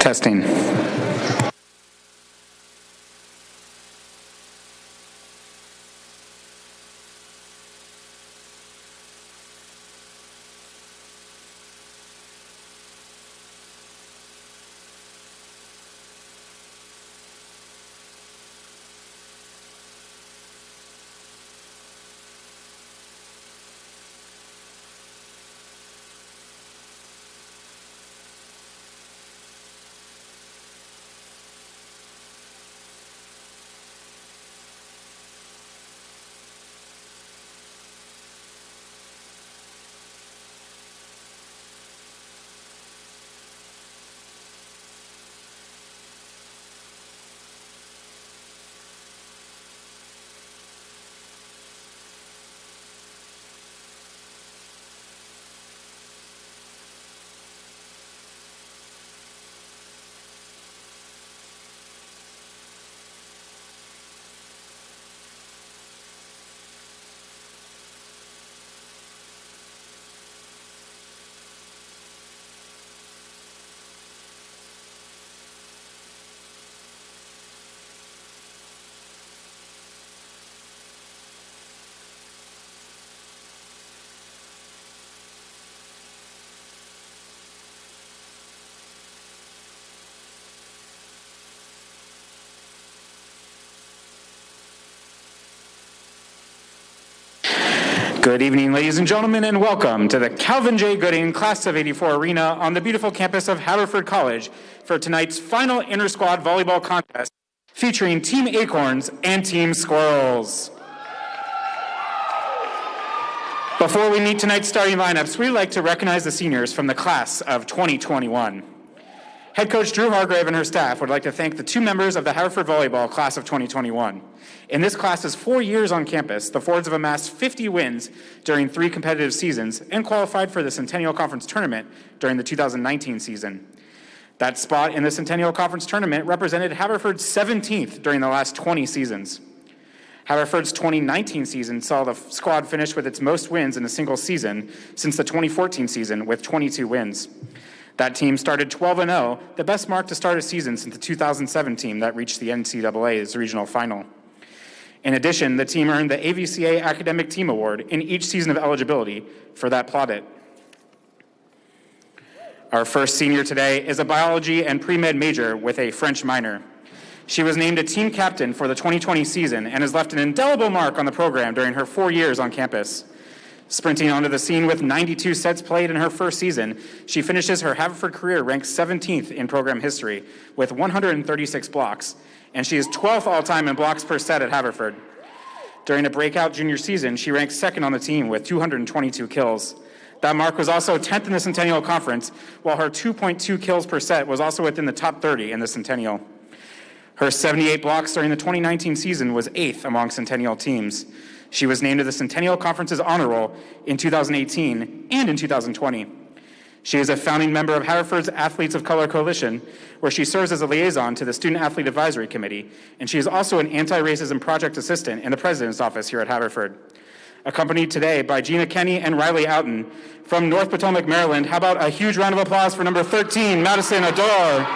Testing. Good evening, ladies and gentlemen, and welcome to the Calvin J. Gooding Class of '84 Arena on the beautiful campus of Haverford College for tonight's final inter-squad volleyball contest featuring Team Acorns and Team Squirrels. Before we meet tonight's starting lineups, we'd like to recognize the seniors from the class of 2021. Head coach Drew Hargrave and her staff would like to thank the two members of the Haverford Volleyball Class of 2021. In this class's 4 years on campus, the Fords have amassed 50 wins during 3 competitive seasons and qualified for the Centennial Conference Tournament during the 2019 season. That spot in the Centennial Conference Tournament represented Haverford's 17th during the last 20 seasons. Haverford's 2019 season saw the squad finish with its most wins in a single season since the 2014 season with 22 wins. That team started 12-0, the best mark to start a season since the 2007 team that reached the NCAA's regional final. In addition, the team earned the AVCA Academic Team Award in each season of eligibility for that plaudit. Our first senior today is a biology and pre-med major with a French minor. She was named a team captain for the 2020 season and has left an indelible mark on the program during her 4 years on campus. Sprinting onto the scene with 92 sets played in her first season, she finishes her Haverford career ranked 17th in program history with 136 blocks, and she is 12th all-time in blocks per set at Haverford. During a breakout junior season, she ranked second on the team with 222 kills. That mark was also 10th in the Centennial Conference, while her 2.2 kills per set was also within the top 30 in the Centennial. Her 78 blocks during the 2019 season was 8th among Centennial teams. She was named to the Centennial Conference's honor roll in 2018 and in 2020. She is a founding member of Haverford's Athletes of Color Coalition, where she serves as a liaison to the Student Athlete Advisory Committee, and she is also an anti-racism project assistant in the President's office here at Haverford. Accompanied today by Gina Kenny and Riley Outen from North Potomac, Maryland. How about a huge round of applause for number 13, Madison Adore.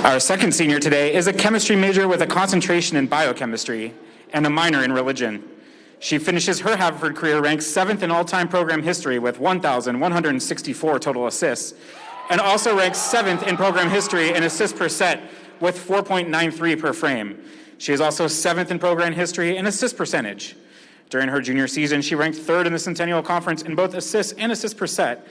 Our second senior today is a chemistry major with a concentration in biochemistry and a minor in religion. She finishes her Haverford career ranked 7th in all-time program history with 1,164 total assists, and also ranks 7th in program history in assists per set with 4.93 per frame. She is also 7th in program history in assist percentage. During her junior season, she ranked 3rd in the Centennial Conference in both assists and assists per set,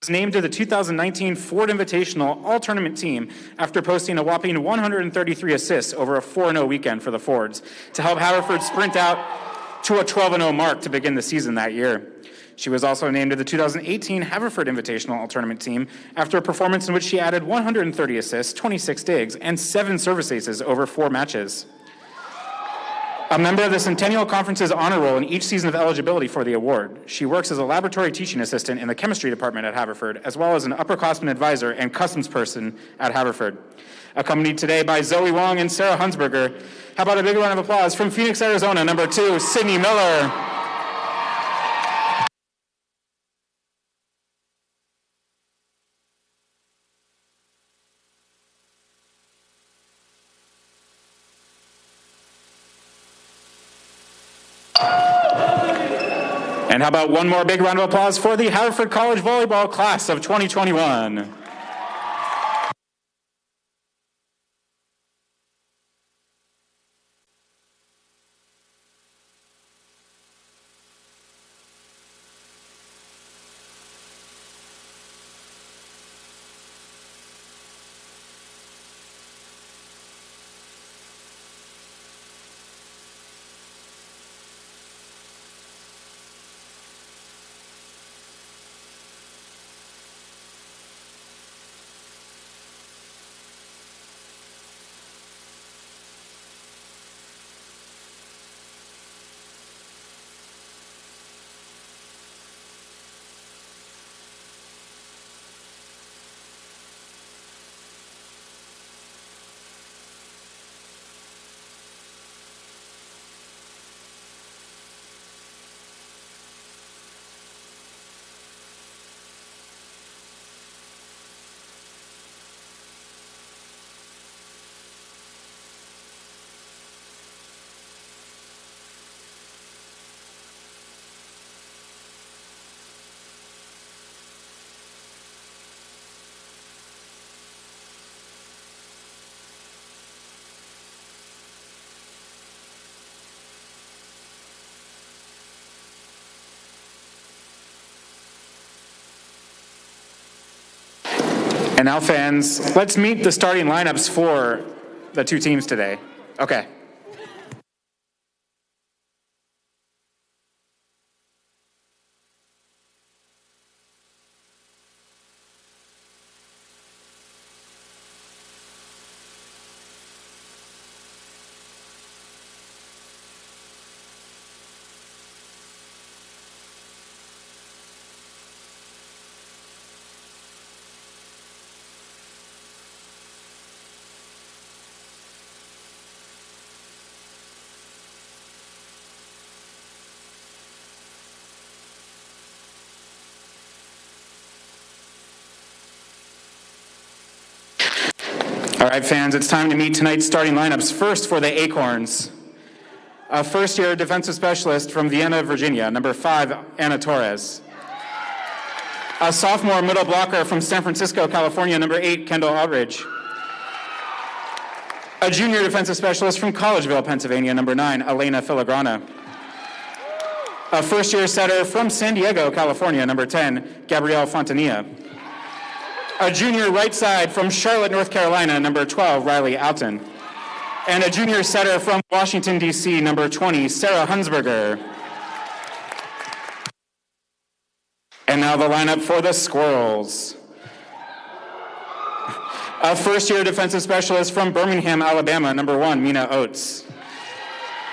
Was named to the 2019 Ford Invitational All-Tournament team after posting a whopping 133 assists over a 4-0 weekend for the Fords to help Haverford sprint out to a 12-0 mark to begin the season that year. She was also named to the 2018 Haverford Invitational All-Tournament team after a performance in which she added 130 assists, 26 digs, and 7 service aces over 4 matches. A member of the Centennial Conference's honor roll in each season of eligibility for the award. She works as a laboratory teaching assistant in the chemistry department at Haverford, as well as an upperclassman advisor and customs person at Haverford. Accompanied today by Zoe Wong and Sarah Hunsberger. How about a big round of applause from Phoenix, Arizona, number 2, Sydney Miller. And how about one more big round of applause for the Haverford College Volleyball Class of 2021. And now, fans, let's meet the starting lineups for the 2 teams today. Okay. All right, fans, it's time to meet tonight's starting lineups. First, for the Acorns, a first-year defensive specialist from Vienna, Virginia, number 5, Anna Torres. A sophomore middle blocker from San Francisco, California, number 8, Kendall Aldridge. A junior defensive specialist from Collegeville, Pennsylvania, number 9, Elena Filigrana. A first-year setter from San Diego, California, number 10, Gabrielle Fontanilla. A junior right side from Charlotte, North Carolina, number 12, Riley Alton. And a junior setter from Washington, D.C., number 20, Sarah Hunsberger. And now the lineup for the Squirrels. A first-year defensive specialist from Birmingham, Alabama, number 1, Mina Oates.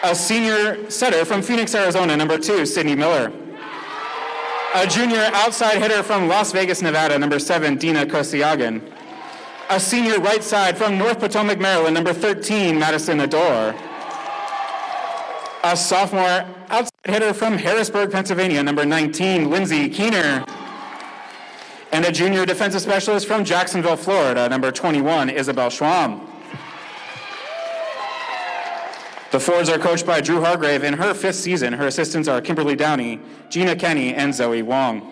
A senior setter from Phoenix, Arizona, number 2, Sydney Miller. A junior outside hitter from Las Vegas, Nevada, number 7, Dina Kosiagin. A senior right side from North Potomac, Maryland, number 13, Madison Adore. A sophomore outside hitter from Harrisburg, Pennsylvania, number 19, Lindsay Keener. And a junior defensive specialist from Jacksonville, Florida, number 21, Isabel Schwamm. The Fords are coached by Drew Hargrave. In her 5th season, her assistants are Kimberly Downey, Gina Kenny, and Zoe Wong.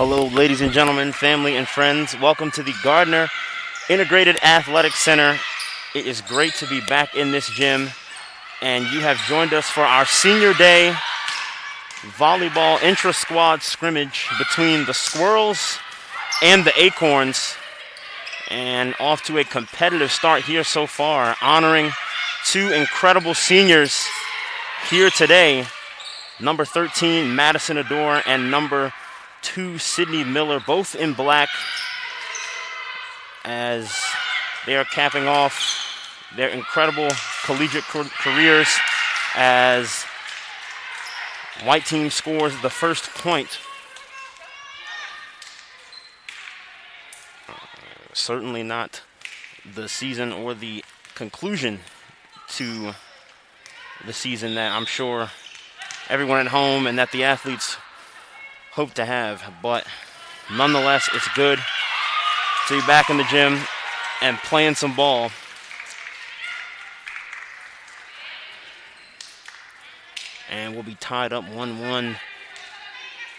Hello, ladies and gentlemen, family and friends. Welcome to the Gardner Integrated Athletic Center. It is great to be back in this gym, and you have joined us for our Senior Day Volleyball Intrasquad scrimmage between the Squirrels and the Acorns. And off to a competitive start here so far, honoring two incredible seniors here today. Number 13, Madison Adore, and number 2, Sydney Miller, both in black, as they are capping off their incredible collegiate careers as white team scores the first point. Certainly not the season or the conclusion to the season that I'm sure everyone at home and that the athletes hope to have, but nonetheless, it's good to be back in the gym and playing some ball. And we'll be tied up 1-1.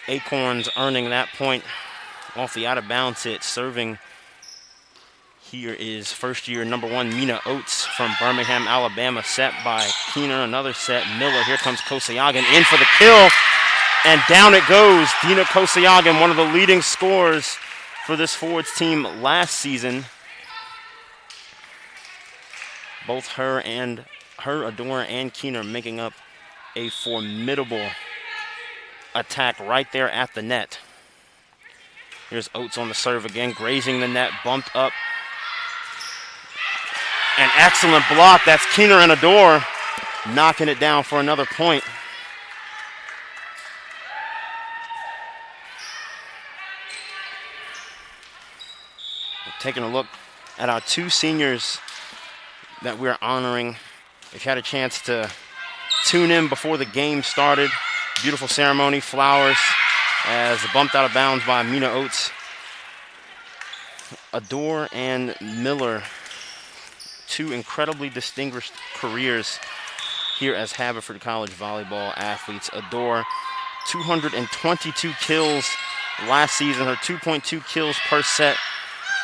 Acorns earning that point off the out-of-bounds hit. Serving here is first-year number 1, Mina Oates from Birmingham, Alabama, set by Keener. Another set, Miller. Here comes Kosayagan in for the kill. And down it goes. Dina Kosayagan, one of the leading scorers for this forwards team last season. Both her, Adore, and Keener making up a formidable attack right there at the net. Here's Oates on the serve again, grazing the net, bumped up. An excellent block. That's Keener and Adore knocking it down for another point. Taking a look at our two seniors that we're honoring. If you had a chance to tune in before the game started, beautiful ceremony, flowers, as bumped out of bounds by Mina Oates. Adore and Miller, two incredibly distinguished careers here as Haverford College volleyball athletes. Adore, 222 kills last season, her 2.2 kills per set,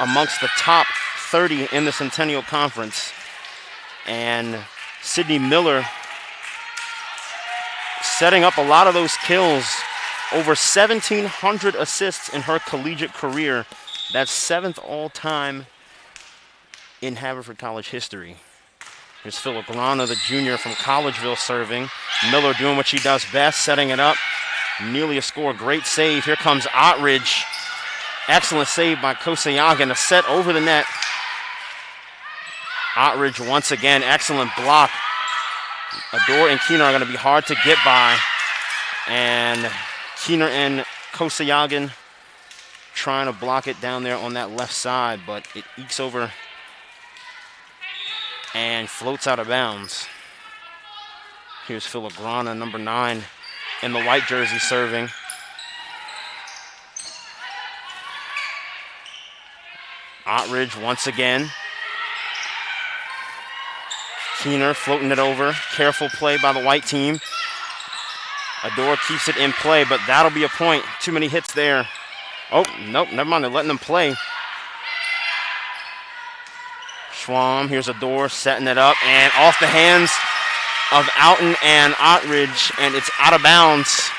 amongst the top 30 in the Centennial Conference. And Sydney Miller setting up a lot of those kills. Over 1,700 assists in her collegiate career. That's 7th all-time in Haverford College history. Here's Filigrana, the junior from Collegeville, serving. Miller doing what she does best, setting it up. Nearly a score, great save. Here comes Ottridge. Excellent save by Kosayagan, a set over the net. Ottridge once again, excellent block. Adore and Keener are going to be hard to get by. And Keener and Kosayagan trying to block it down there on that left side, but it ekes over and floats out of bounds. Here's Filigrana, number 9, in the white jersey, serving. Ottridge once again. Keener floating it over. Careful play by the white team. Adore keeps it in play, but that'll be a point. Too many hits there. Oh, nope, never mind. They're letting them play. Schwamm, here's Adore setting it up, and off the hands of Outen and Ottridge, and it's out of bounds.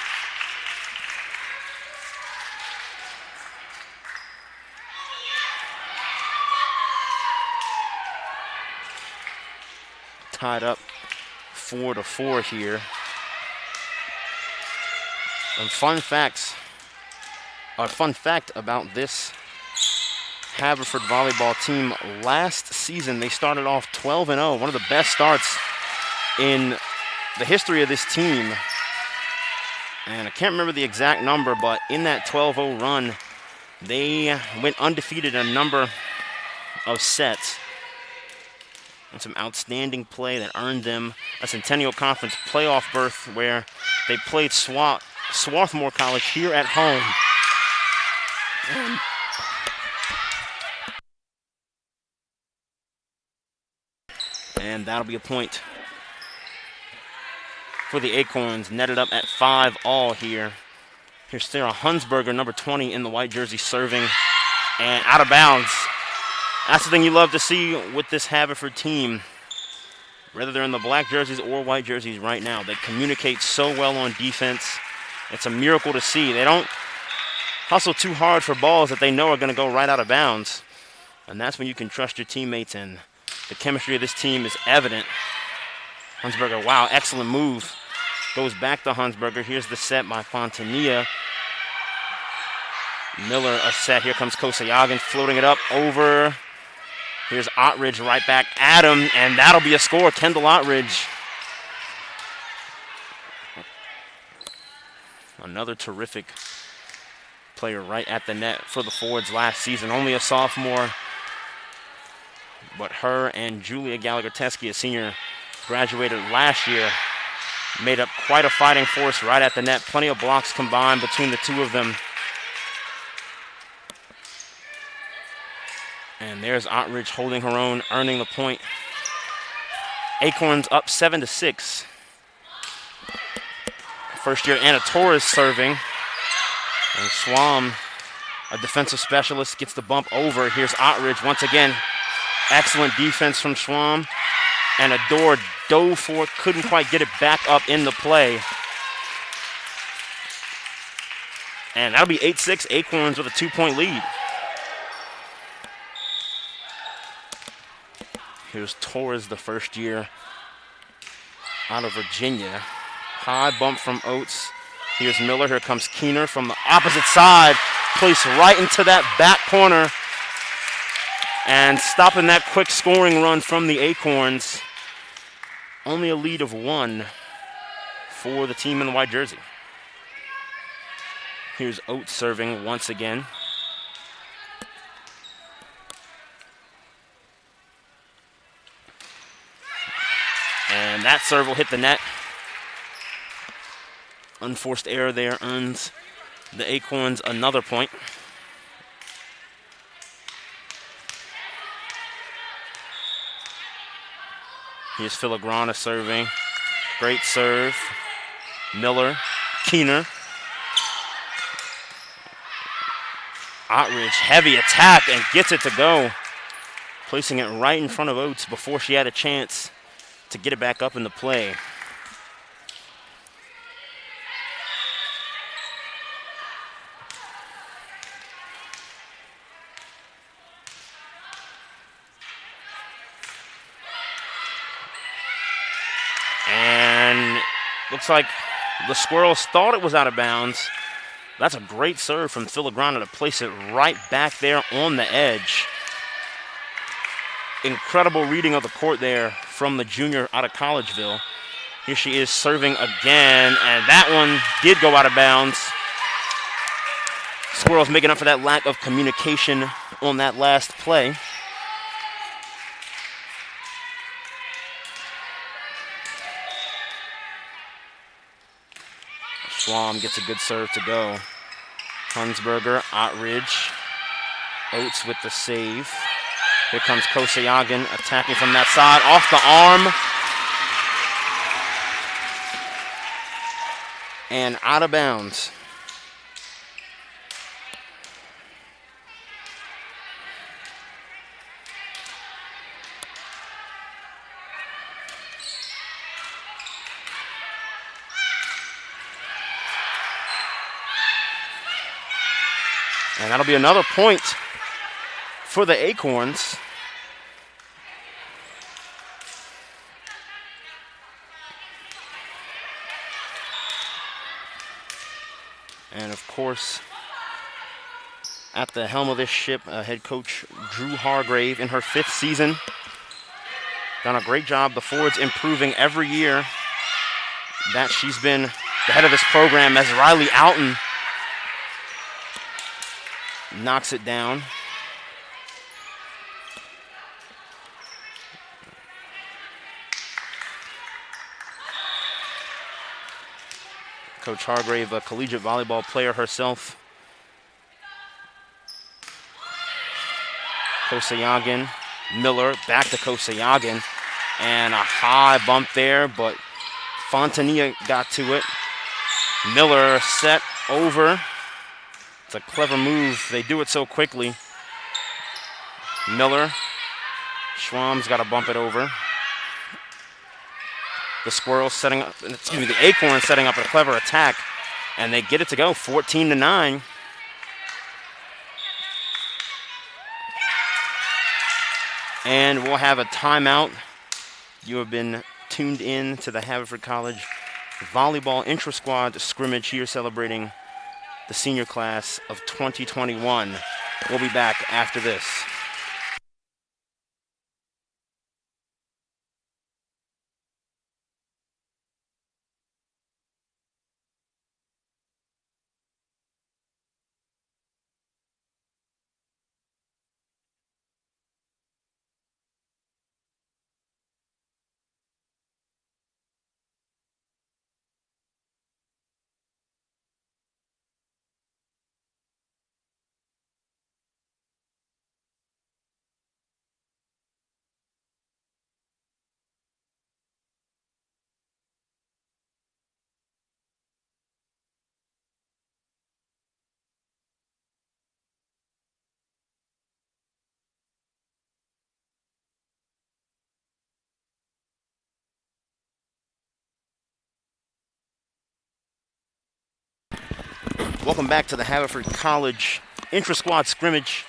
Tied up 4-4 here. And fun fact about this Haverford volleyball team, last season they started off 12-0, one of the best starts in the history of this team. And I can't remember the exact number, but in that 12-0 run, they went undefeated in a number of sets. And some outstanding play that earned them a Centennial Conference playoff berth, where they played Swarthmore College here at home. And that'll be a point for the Acorns, netted up at 5-all here Here's Sarah Hunsberger, number 20 in the white jersey, serving and out of bounds. That's the thing you love to see with this Haverford team. Whether they're in the black jerseys or white jerseys right now, they communicate so well on defense. It's a miracle to see. They don't hustle too hard for balls that they know are going to go right out of bounds. And that's when you can trust your teammates, and the chemistry of this team is evident. Hunsberger, wow, excellent move. Goes back to Hunsberger. Here's the set by Fontania. Miller a set. Here comes Kosayagan floating it up over. Here's Ottridge right back at him, and that'll be a score. Kendall Ottridge. Another terrific player right at the net for the Fords last season. Only a sophomore, but her and Julia Gallagher-Teskey, a senior, graduated last year, made up quite a fighting force right at the net. Plenty of blocks combined between the two of them. And there's Ottridge holding her own, earning the point. Acorns up 7-6. First year Anna Torres serving. And Schwam, a defensive specialist, gets the bump over. Here's Ottridge once again. Excellent defense from Schwam. And Adore dove for it, couldn't quite get it back up in the play. And that'll be 8-6, Acorns with a 2-point lead. Here's Torres, the first year out of Virginia. High bump from Oates. Here's Miller, here comes Keener from the opposite side. Placed right into that back corner. And stopping that quick scoring run from the Acorns. Only a lead of 1 for the team in the white jersey. Here's Oates serving once again. And that serve will hit the net. Unforced error there earns the Acorns another point. Here's Filigrana serving. Great serve. Miller, Keener. Ottridge, heavy attack and gets it to go. Placing it right in front of Oates before she had a chance to get it back up in the play. And looks like the Squirrels thought it was out of bounds. That's a great serve from Filigrana to place it right back there on the edge. Incredible reading of the court there from the junior out of Collegeville. Here she is serving again, and that one did go out of bounds. Squirrels making up for that lack of communication on that last play. Schwam gets a good serve to go. Hunsberger, Ottridge, Oates with the save. Here comes Kosayagan attacking from that side, off the arm. And out of bounds. And that'll be another point for the Acorns. And of course, at the helm of this ship, head coach Drew Hargrave in her 5th season. Done a great job. The Fords improving every year that she's been the head of this program, as Riley Outen knocks it down. Coach Hargrave, a collegiate volleyball player herself. Kosayagan, Miller, back to Kosayagan. And a high bump there, but Fontania got to it. Miller set over. It's a clever move. They do it so quickly. Miller. Schwamm's got to bump it over. The Squirrels setting up, the Acorns setting up a clever attack, and they get it to go, 14-9. And we'll have a timeout. You have been tuned in to the Haverford College Volleyball Intrasquad scrimmage here celebrating the senior class of 2021. We'll be back after this. Welcome back to the Haverford College Intrasquad scrimmage.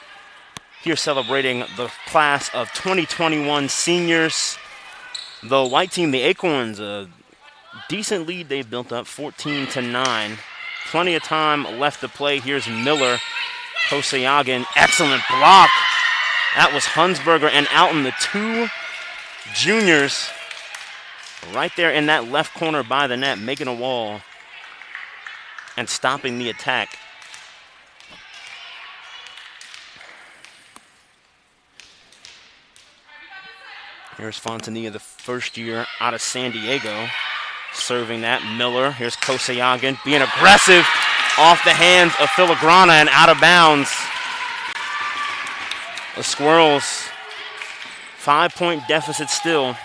Here celebrating the class of 2021 seniors. The white team, the Acorns, a decent lead they've built up, 14-9. Plenty of time left to play. Here's Miller, Kosayagan, excellent block. That was Hunsberger and Alton, the two juniors, right there in that left corner by the net, making a wall and stopping the attack. Here's Fontanilla, the first year out of San Diego, serving that. Miller, here's Kosayagan, being aggressive off the hands of Filigrana and out of bounds. The Squirrels, 5-point deficit still.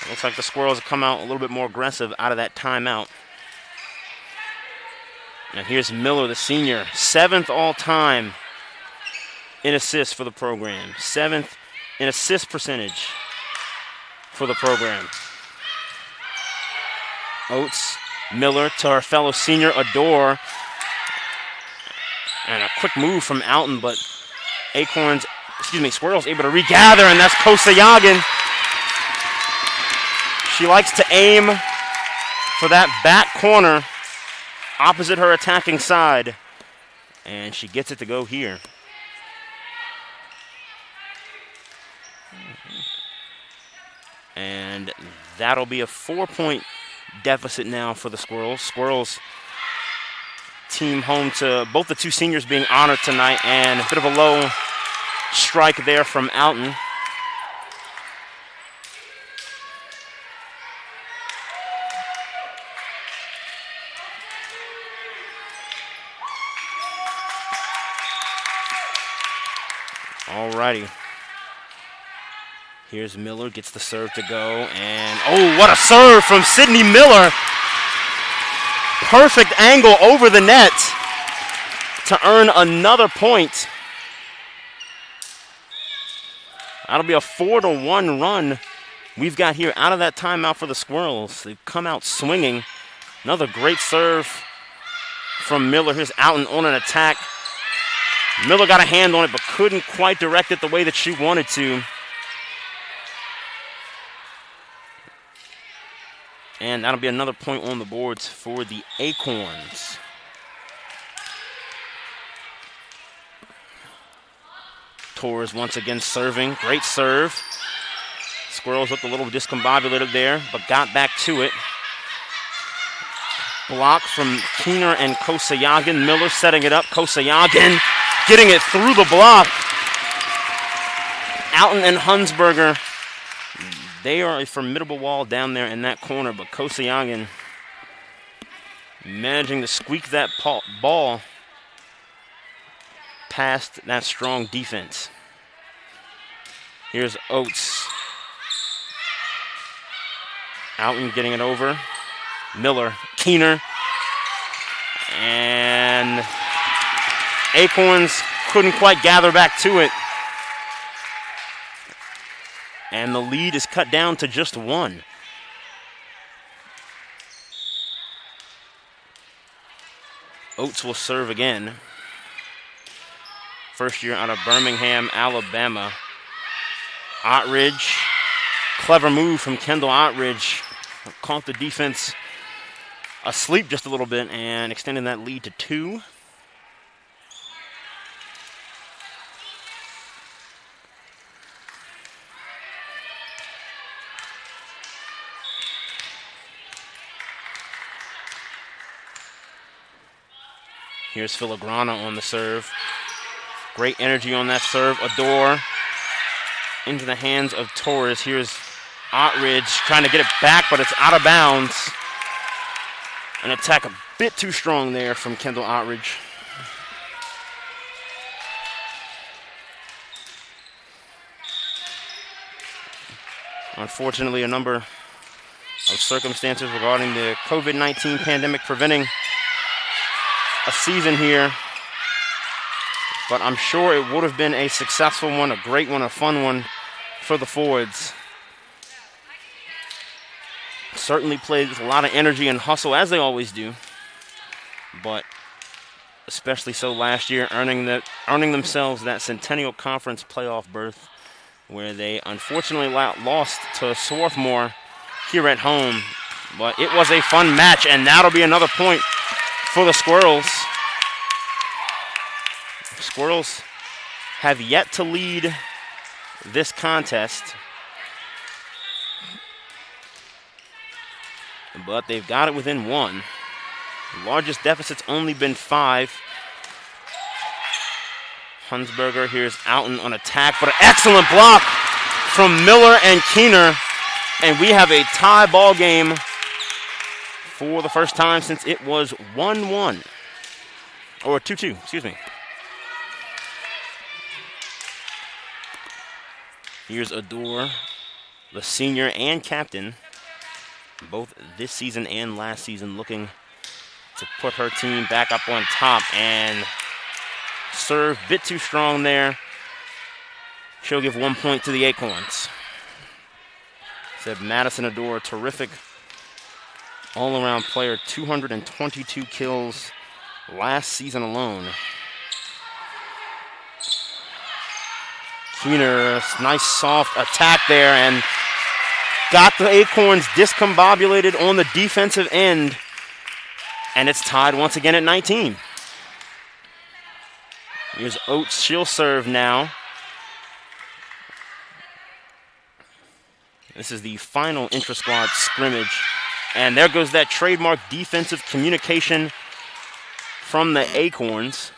It looks like the Squirrels have come out a little bit more aggressive out of that timeout. And here's Miller, the senior, 7th all-time in assists for the program. 7th in assist percentage for the program. Oates, Miller to our fellow senior, Adore. And a quick move from Alton, but Squirrels able to regather, and that's Kosayagan. She likes to aim for that back corner opposite her attacking side, and she gets it to go here. And that'll be a 4-point deficit now for the Squirrels. Squirrels team home to both the two seniors being honored tonight, and a bit of a low strike there from Alton. Alrighty. Here's Miller, gets the serve to go, and oh, what a serve from Sydney Miller. Perfect angle over the net to earn another point. That'll be a 4-1 run we've got here out of that timeout for the Squirrels. They've come out swinging. Another great serve from Miller. Here's Alton on an attack. Miller got a hand on it, but couldn't quite direct it the way that she wanted to. And that'll be another point on the boards for the Acorns. Torres once again serving. Great serve. Squirrels looked a little discombobulated there, but got back to it. Block from Keener and Kosayagan. Miller setting it up. Kosayagan getting it through the block. Alton and Hunsberger, they are a formidable wall down there in that corner, but Kosayagan managing to squeak that ball past that strong defense. Here's Oates. Alton getting it over. Miller, Keener. And Acorns couldn't quite gather back to it. And the lead is cut down to just 1. Oates will serve again. First year out of Birmingham, Alabama. Ottridge, clever move from Kendall Ottridge. Caught the defense asleep just a little bit and extending that lead to 2. Here's Filigrana on the serve. Great energy on that serve. Adore into the hands of Torres. Here's Ottridge trying to get it back, but it's out of bounds. An attack a bit too strong there from Kendall Ottridge. Unfortunately, a number of circumstances regarding the COVID-19 pandemic preventing a season here, but I'm sure it would have been a successful one, a great one, a fun one for the Fords. Certainly played with a lot of energy and hustle, as they always do, but especially so last year, earning themselves that Centennial Conference playoff berth, where they unfortunately lost to Swarthmore here at home. But it was a fun match, and that'll be another point for the Squirrels. Squirrels have yet to lead this contest, but they've got it within 1. The largest deficit's only been 5. Hunsberger, here's Outen on attack, but an excellent block from Miller and Keener, and we have a tie ball game for the first time since it was 1-1, or 2-2, excuse me. Here's Adore, the senior and captain, both this season and last season, looking to put her team back up on top, and serve a bit too strong there. She'll give 1 point to the Acorns. Said Madison Adore, terrific all-around player, 222 kills last season alone. Keener, nice soft attack there, and got the Acorns discombobulated on the defensive end, and it's tied once again at 19. Here's Oates, she'll serve now. This is the final intra-squad scrimmage. And there goes that trademark defensive communication from the Acorns.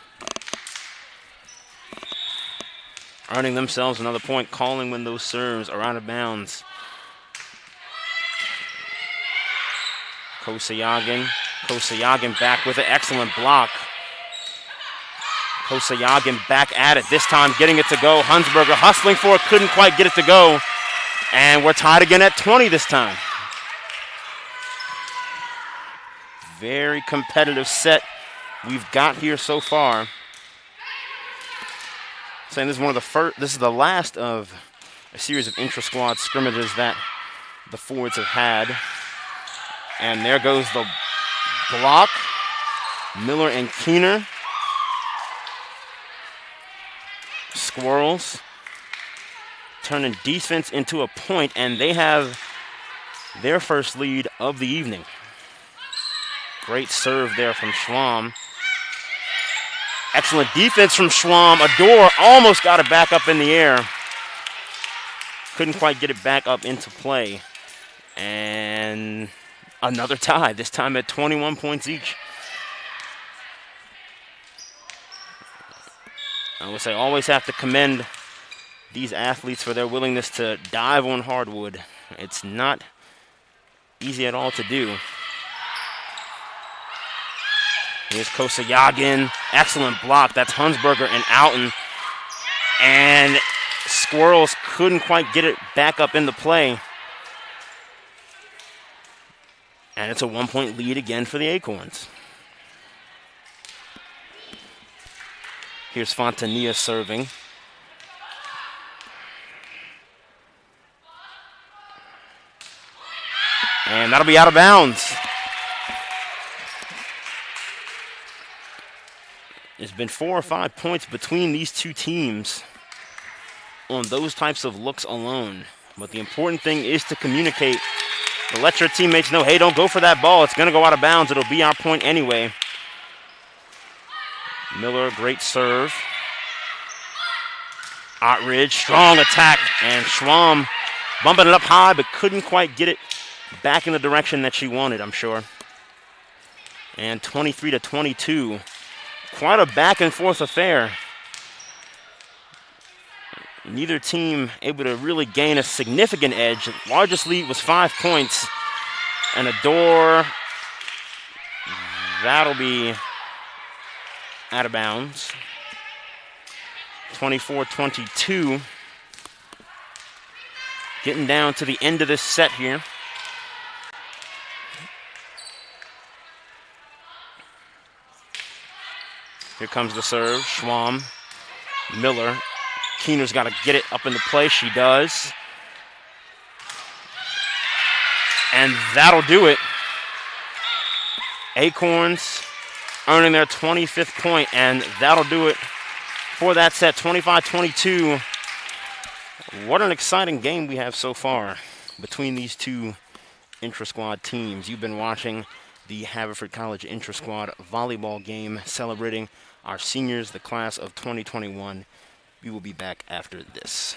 Earning themselves another point, calling when those serves are out of bounds. Kosayagin back with an excellent block. Kosayagin back at it, this time getting it to go. Hunsberger hustling for it, couldn't quite get it to go. And we're tied again at 20 this time. Very competitive set we've got here so far. Saying this is this is the last of a series of intra-squad scrimmages that the Fords have had. And there goes the block. Miller and Keener. Squirrels turning defense into a point, and they have their first lead of the evening. Great serve there from Schwamm. Excellent defense from Schwamm. Adore almost got it back up in the air. Couldn't quite get it back up into play. And another tie, this time at 21 points each. I would say always have to commend these athletes for their willingness to dive on hardwood. It's not easy at all to do. Here's Kosayagin, excellent block. That's Hunsberger and Outen. And Squirrels couldn't quite get it back up into play. And it's a 1-point lead again for the Acorns. Here's Fontanilla serving. And that'll be out of bounds. There's been 4 or 5 points between these two teams on those types of looks alone. But the important thing is to communicate. To let your teammates know, hey, don't go for that ball. It's going to go out of bounds. It'll be our point anyway. Miller, great serve. Ottridge, strong attack. And Schwamm bumping it up high, but couldn't quite get it back in the direction that she wanted, I'm sure. And 23-22. Quite a back-and-forth affair. Neither team able to really gain a significant edge. The largest lead was 5 points. And Adore, that'll be out of bounds. 24-22. Getting down to the end of this set here. Here comes the serve. Schwamm, Miller. Keener's got to get it up into play. She does. And that'll do it. Acorns earning their 25th point, and that'll do it for that set, 25-22. What an exciting game we have so far between these two intra-squad teams. You've been watching the Haverford College Intrasquad volleyball game celebrating our seniors, the class of 2021. We will be back after this.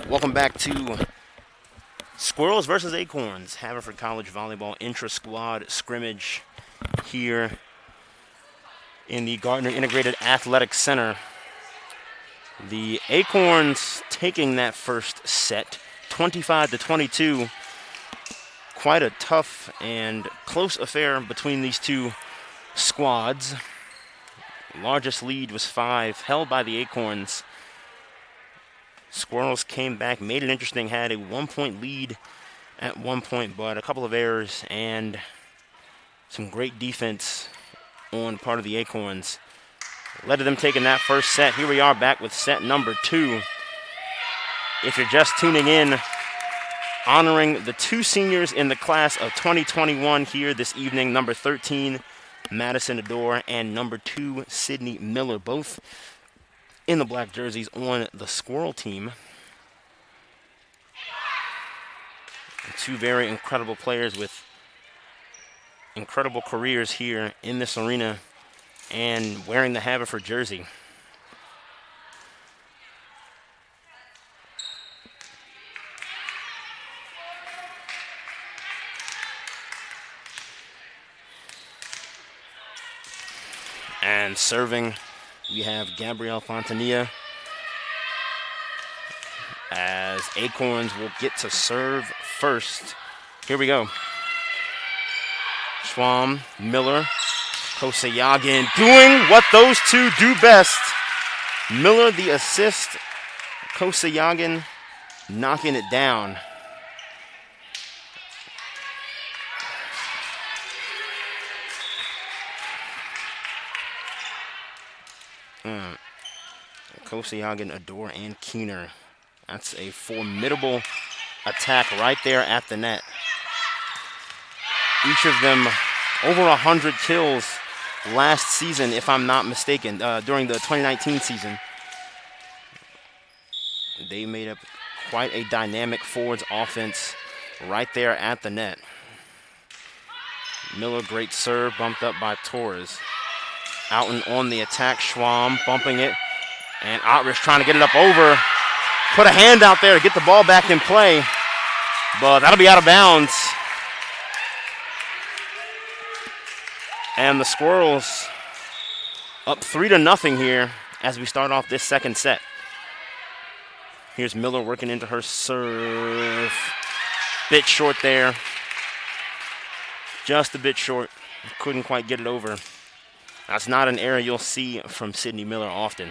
Welcome back to Squirrels versus Acorns, Haverford College Volleyball Intra-Squad scrimmage here in the Gardner Integrated Athletic Center. The Acorns taking that first set, 25-22. Quite a tough and close affair between these two squads. Largest lead was 5, held by the Acorns. Squirrels came back, made it interesting, had a 1-point lead at one point, but a couple of errors and some great defense on part of the Acorns led to them taking that first set. Here we are back with set number 2. If you're just tuning in, honoring the two seniors in the class of 2021 here this evening, number 13, Madison Adore, and number 2, Sydney Miller, both in the black jerseys on the Squirrel team. Two very incredible players with incredible careers here in this arena and wearing the Haverford jersey. And serving, we have Gabrielle Fontanilla, as Acorns will get to serve first. Here we go. Schwam, Miller, Kosayagin doing what those two do best. Miller the assist, Kosayagin knocking it down. Kosayagin, Adore, and Keener. That's a formidable attack right there at the net. Each of them over 100 kills last season, if I'm not mistaken, during the 2019 season. They made up quite a dynamic forwards offense right there at the net. Miller, great serve, bumped up by Torres. Outen on the attack, Schwam bumping it, and Ottrich trying to get it up over. Put a hand out there to get the ball back in play, but that'll be out of bounds. And the Squirrels up 3-0 here as we start off this second set. Here's Miller working into her serve. Bit short there. Just a bit short. Couldn't quite get it over. That's not an error you'll see from Sydney Miller often.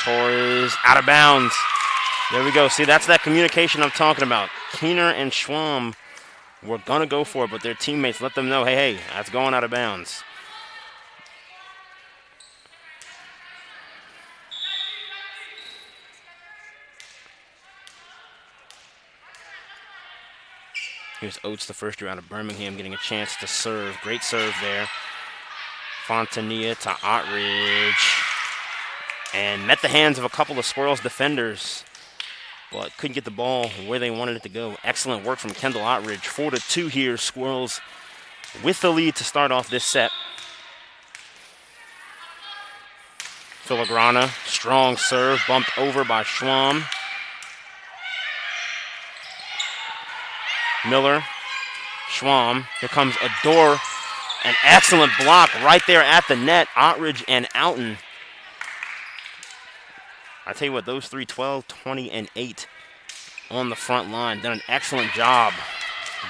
Torres out of bounds. There we go. See, that's that communication I'm talking about. Keener and Schwam were going to go for it, but their teammates let them know, hey, that's going out of bounds. Here's Oates, the first year out of Birmingham, getting a chance to serve. Great serve there. Fontanilla to Ottrich. And met the hands of a couple of Squirrels defenders, but couldn't get the ball where they wanted it to go. Excellent work from Kendall Ottrich. 4-2 here. Squirrels with the lead to start off this set. Filigrana, strong serve, bumped over by Schwam. Miller, Schwam. Here comes Adore. An excellent block right there at the net. Ottrich and Outen. I tell you what, those three, 12, 20, and 8 on the front line, done an excellent job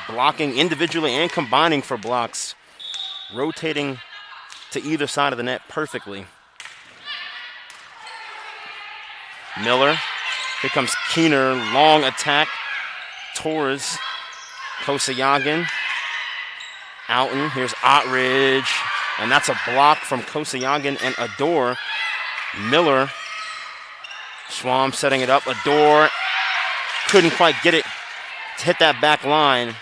blocking individually and combining for blocks, rotating to either side of the net perfectly. Miller, here comes Keener, long attack. Torres, Kosayagin, Outen, here's Ottrich, and that's a block from Kosayagin and Adore. Miller, Schwam setting it up. Adore couldn't quite get it to hit that back line.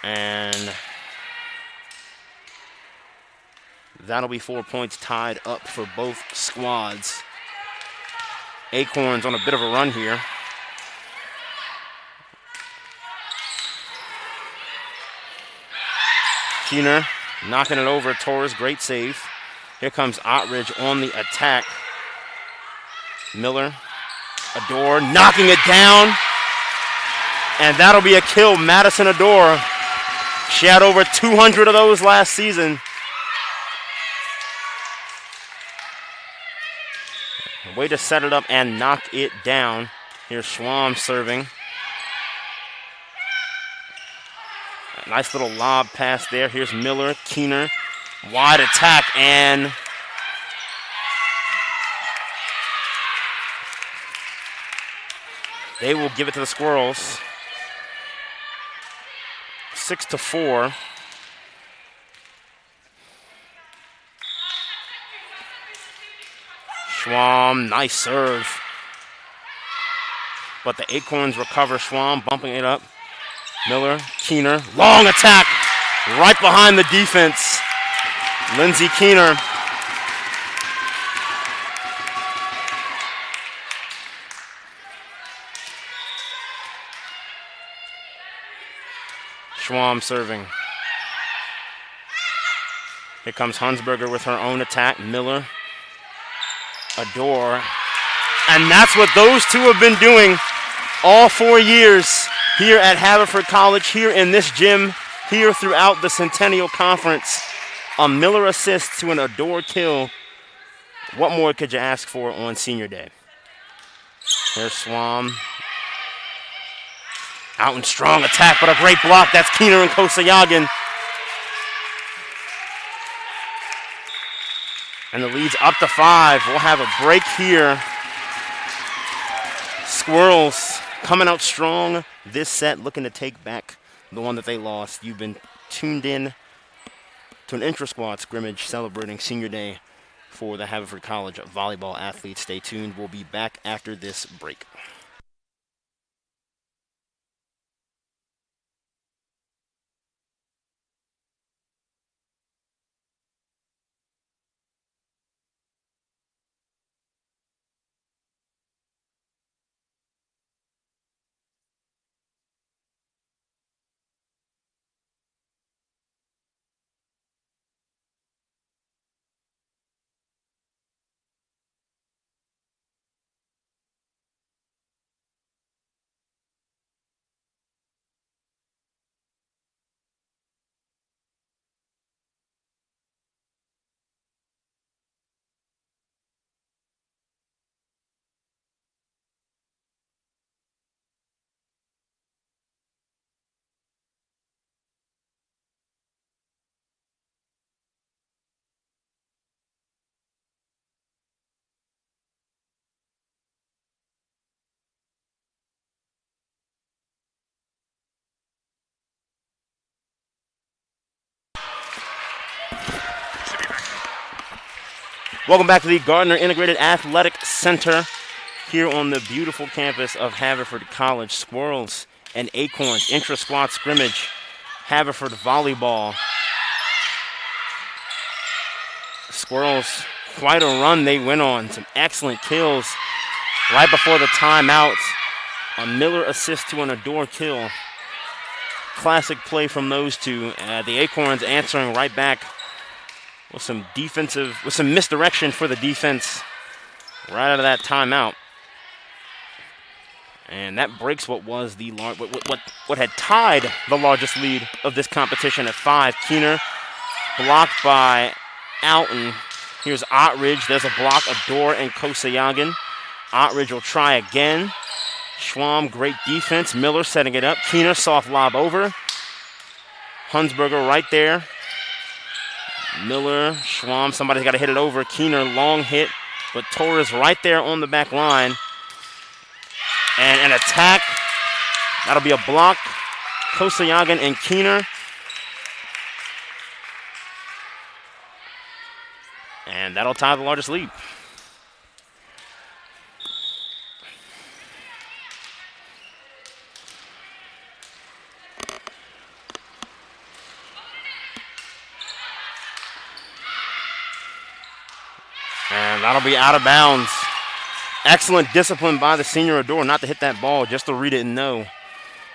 And that'll be 4 points tied up for both squads. Acorns on a bit of a run here. Keener knocking it over. Torres, great save. Here comes Ottrich on the attack. Miller, Adore, knocking it down. And that'll be a kill. Madison Adore. She had over 200 of those last season. Way to set it up and knock it down. Here's Schwam serving. A nice little lob pass there. Here's Miller, Keener. Wide attack, and they will give it to the Squirrels. 6-4. Schwam, nice serve. But the Acorns recover. Schwam bumping it up. Miller, Keener, long attack right behind the defense. Lindsey Keener. Schwam serving. Here comes Hunsberger with her own attack. Miller, Adore. And that's what those two have been doing all 4 years. here at Haverford College, here in this gym, here throughout the Centennial Conference. A Miller assist to an Adore kill. What more could you ask for on senior day? Here's Swam. Out and strong attack, but a great block. That's Keener and Kosayagan. And the lead's up to 5. We'll have a break here. Squirrels coming out strong this set, looking to take back the one that they lost. You've been tuned in to an intra-squad scrimmage celebrating senior day for the Haverford College volleyball athletes. Stay tuned. We'll be back after this break. Welcome back to the Gardner Integrated Athletic Center here on the beautiful campus of Haverford College. Squirrels and Acorns, intra-squad scrimmage, Haverford volleyball. Squirrels, quite a run they went on. Some excellent kills right before the timeout. A Miller assist to an Adore kill. Classic play from those two. The Acorns answering right back with some misdirection for the defense right out of that timeout. And that breaks what was the what had tied the largest lead of this competition at 5. Keener blocked by Alton. Here's Ottridge. There's a block, Adore and Kosayagan. Ottridge will try again. Schwam, great defense. Miller setting it up. Keener, soft lob over. Hunsberger right there. Miller, Schwam, somebody's got to hit it over. Keener, long hit, but Torres right there on the back line. And an attack. That'll be a block. Kosayagan and Keener. And that'll tie the largest lead. And that'll be out of bounds. Excellent discipline by the senior Adore not to hit that ball, just to read it and know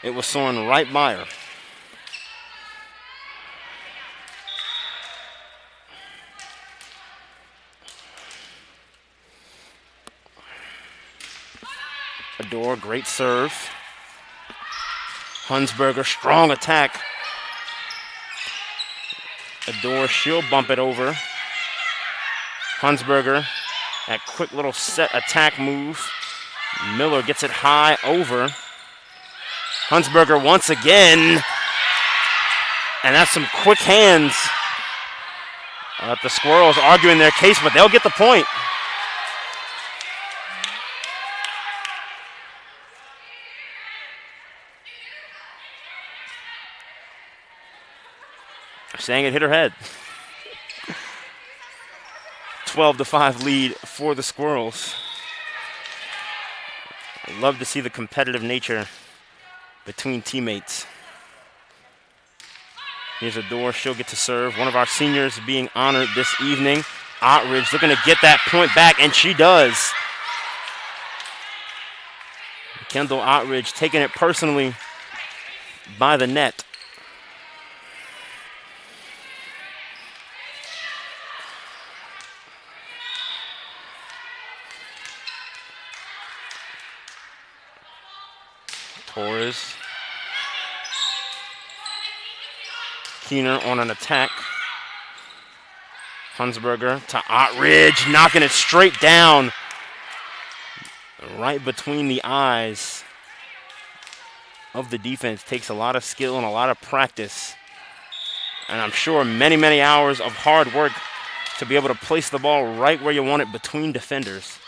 it was soaring right by her. Adore, great serve. Hunsberger, strong attack. Adore, she'll bump it over. Hunsberger, that quick little set attack move. Miller gets it high over. Hunsberger once again. And that's some quick hands. The Squirrels arguing their case, but they'll get the point. Saying it hit her head. 12-5 lead for the Squirrels. I love to see the competitive nature between teammates. Here's Adore, she'll get to serve. One of our seniors being honored this evening. Ottridge looking to get that point back, and she does. Kendall Ottridge taking it personally by the net. Torres Keener on an attack. Hunsberger to Ottridge, knocking it straight down. Right between the eyes of the defense. Takes a lot of skill and a lot of practice. And I'm sure many, many hours of hard work to be able to place the ball right where you want it between defenders.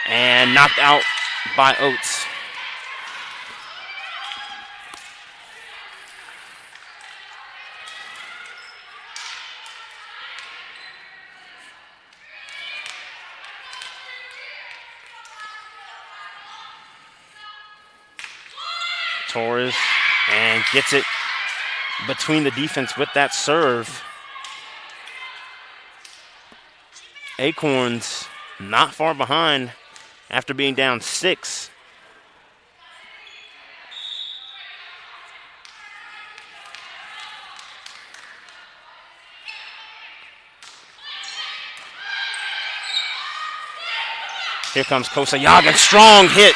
And knocked out by Oates. Torres, and gets it between the defense with that serve. Acorns not far behind after being down 6. Here comes Kosayagan, strong hit.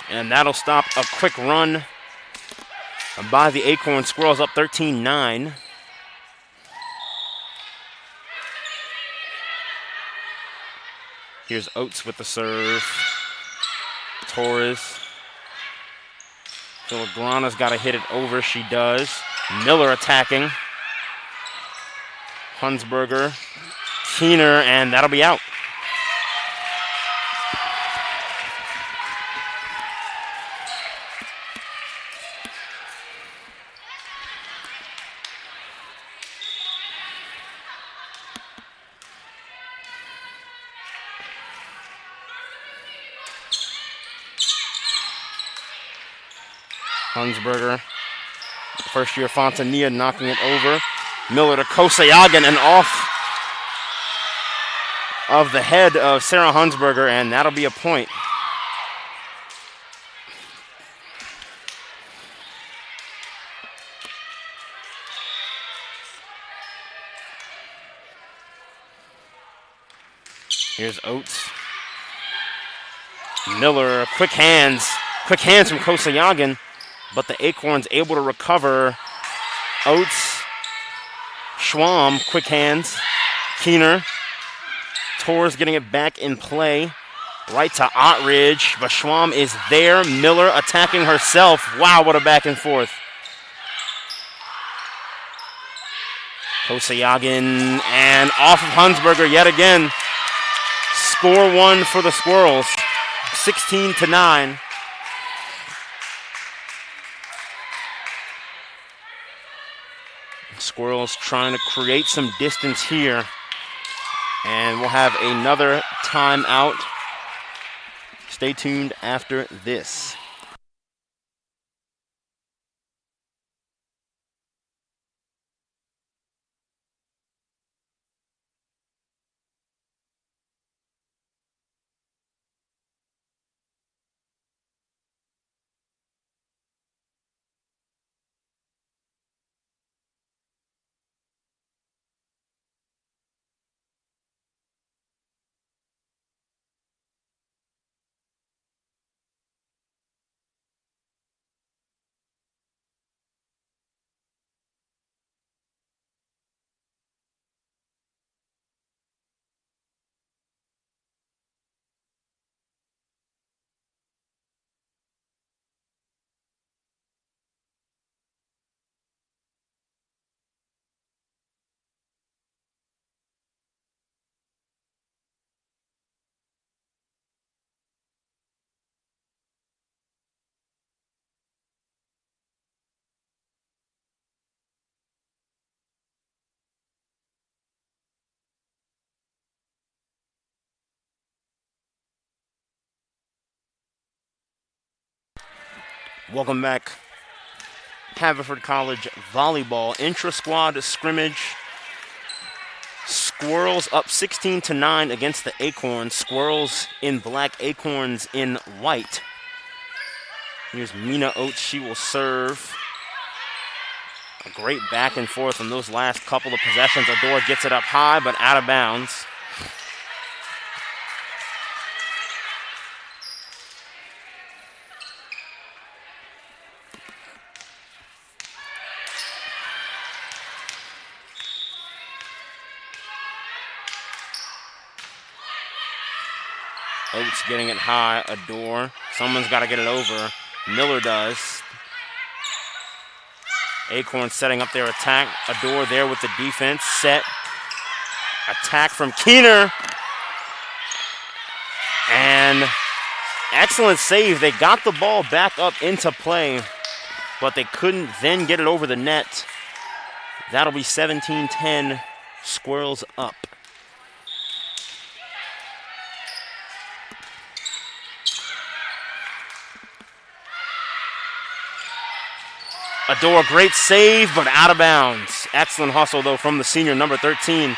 And that'll stop a quick run by the Acorn Squirrels, up 13-9. Here's Oates with the serve. Torres. Filigrana's got to hit it over. She does. Miller attacking. Hunsberger. Keener, and that'll be out. Hunsberger, first-year Fontania knocking it over. Miller to Kosayagan and off of the head of Sarah Hunsberger, and that'll be a point. Here's Oates. Miller, quick hands from Kosayagan. But the Acorns able to recover. Oates, Schwam, quick hands. Keener, Torres getting it back in play. Right to Ottridge, but Schwam is there. Miller attacking herself. Wow, what a back and forth. Kosayagan and off of Hunsberger yet again. Score one for the Squirrels, 16-9. Squirrels trying to create some distance here. And we'll have another timeout. Stay tuned after this. Welcome back. Haverford College Volleyball Intrasquad scrimmage. Squirrels up 16-9 against the Acorns. Squirrels in black, Acorns in white. Here's Mina Oates. She will serve. A great back and forth on those last couple of possessions. Adore gets it up high, but out of bounds. Oates getting it high. Adore. Someone's got to get it over. Miller does. Acorn setting up their attack. Adore there with the defense. Set. Attack from Keener. And excellent save. They got the ball back up into play, but they couldn't then get it over the net. That'll be 17-10. Squirrels up. Adore, great save, but out of bounds. Excellent hustle, though, from the senior, number 13.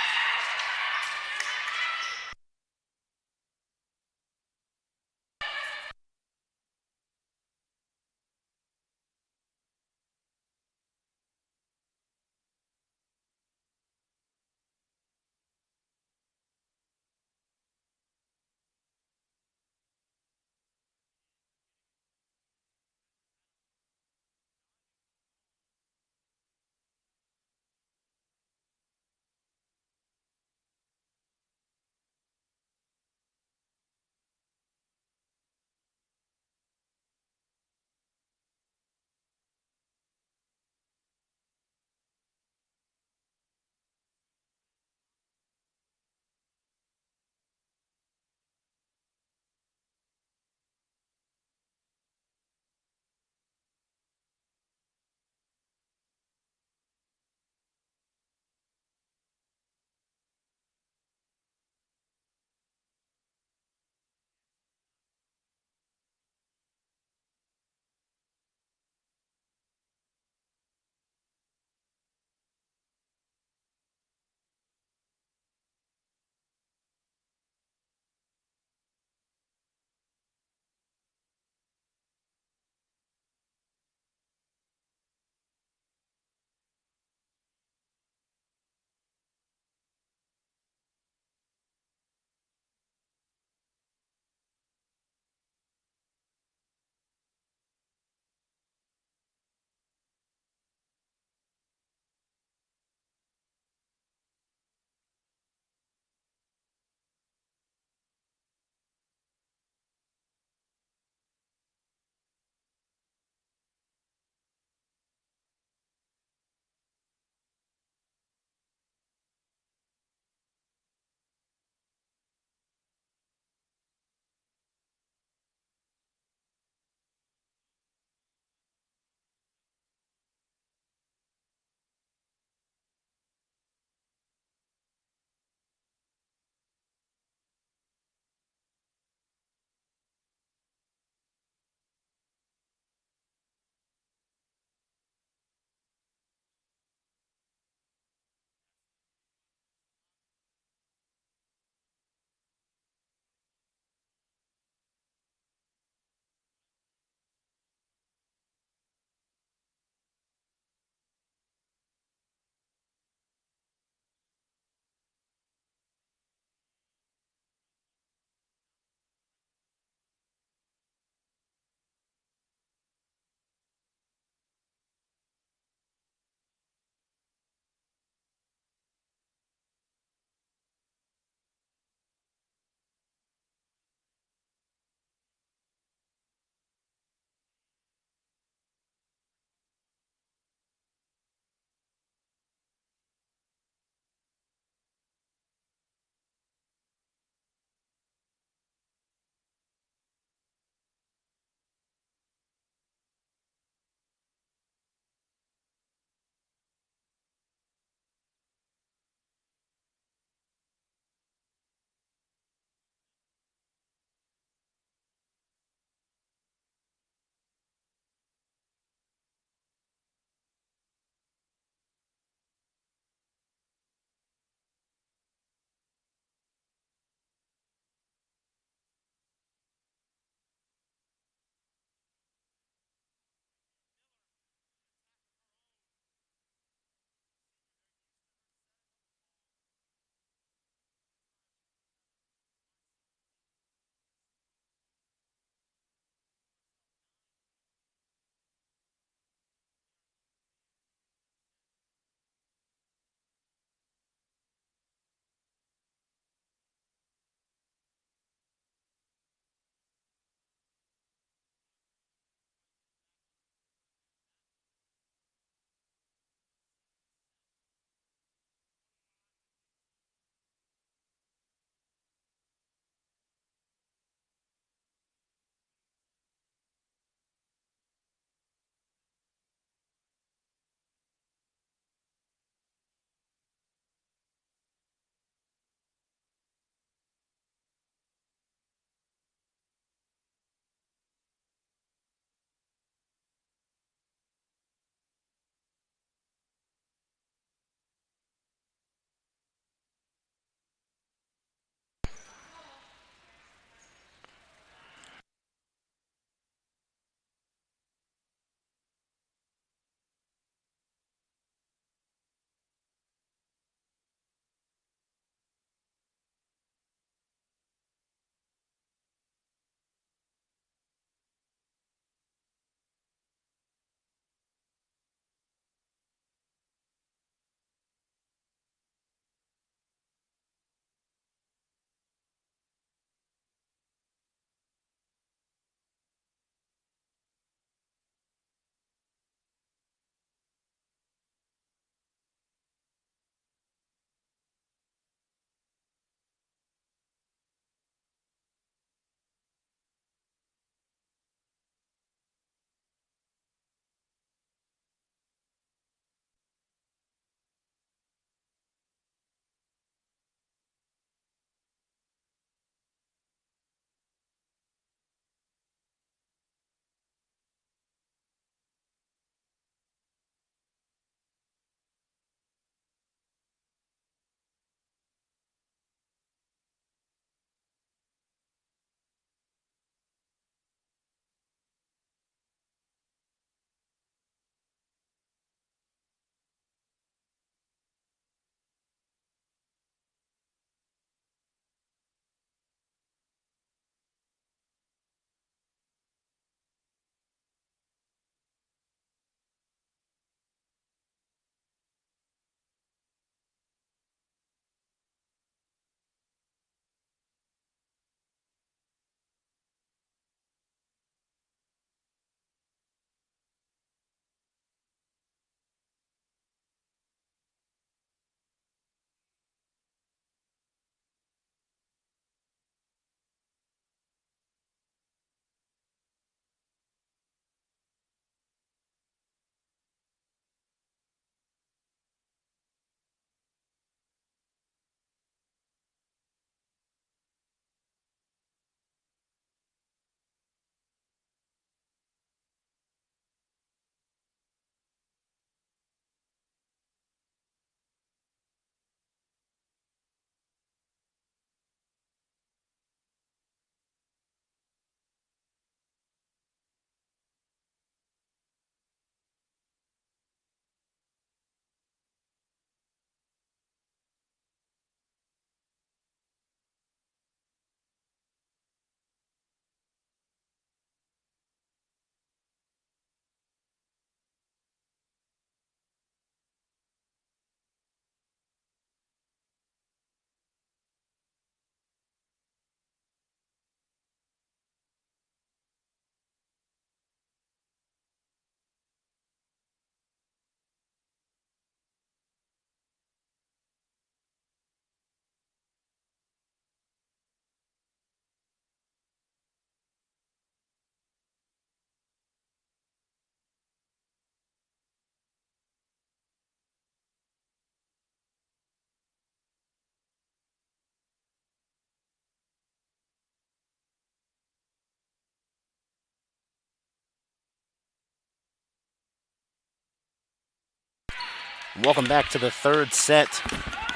Welcome back to the third set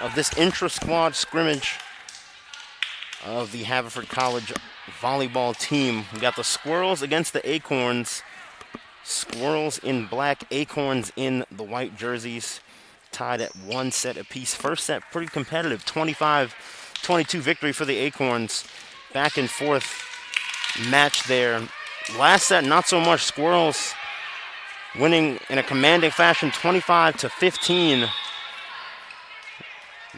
of this intra-squad scrimmage of the Haverford College volleyball team. We got the Squirrels against the Acorns. Squirrels in black, Acorns in the white jerseys, tied at 1 set apiece. First set pretty competitive, 25-22 victory for the Acorns. Back and forth match there. Last set, not so much. Squirrels winning in a commanding fashion, 25-15.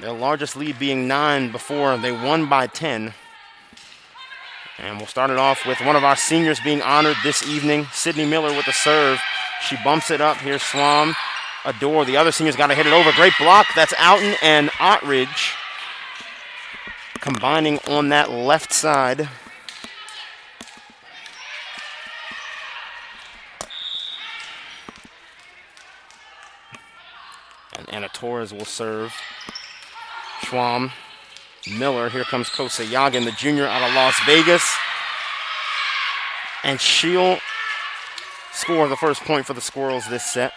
Their largest lead being 9 before they won by 10. And we'll start it off with one of our seniors being honored this evening, Sydney Miller with the serve. She bumps it up. Here's Swam. Adore. The other senior's got to hit it over. Great block. That's Outen and Ottridge combining on that left side. And Anna Torres will serve. Schwam, Miller, here comes Kosayagan, the junior out of Las Vegas. And she'll score the first point for the Squirrels this set.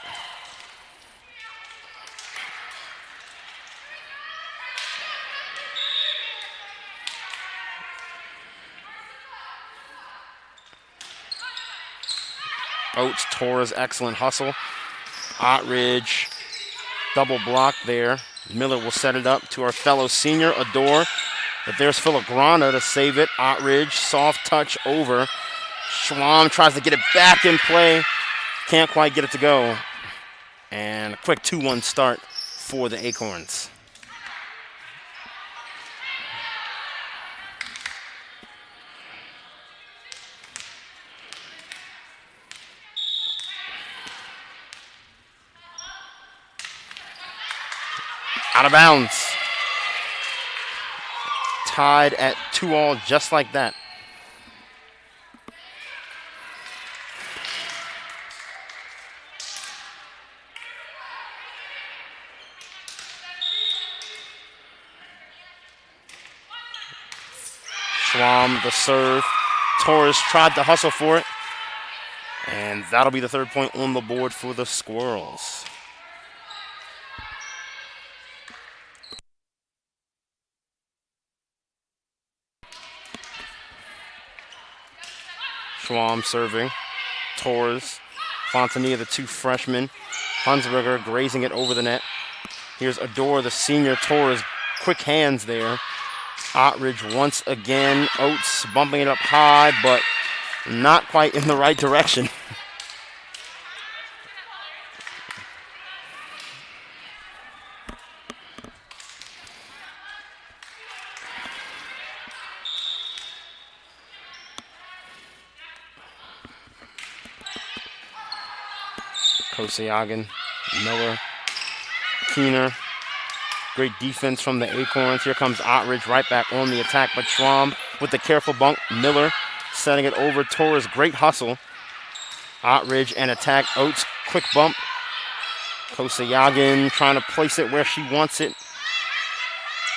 Oates, Torres, excellent hustle. Ottridge, double block there. Miller will set it up to our fellow senior, Adore. But there's Filigrana to save it. Ottridge, soft touch over. Schwam tries to get it back in play. Can't quite get it to go. And a quick 2-1 start for the Acorns. Out of bounds. Tied at 2-all just like that. Schwam, the serve. Torres tried to hustle for it. And that'll be the third point on the board for the Squirrels. Schwam serving. Torres. Fontanilla, the two freshmen. Hunsberger grazing it over the net. Here's Adore, the senior. Torres, quick hands there. Ottridge once again. Oates bumping it up high, but not quite in the right direction. Kosayagan, Miller, Keener. Great defense from the Acorns. Here comes Ottridge right back on the attack, but Schwam with the careful bunk. Miller setting it over. Torres, great hustle. Ottridge and attack. Oates, quick bump. Kosayagan trying to place it where she wants it.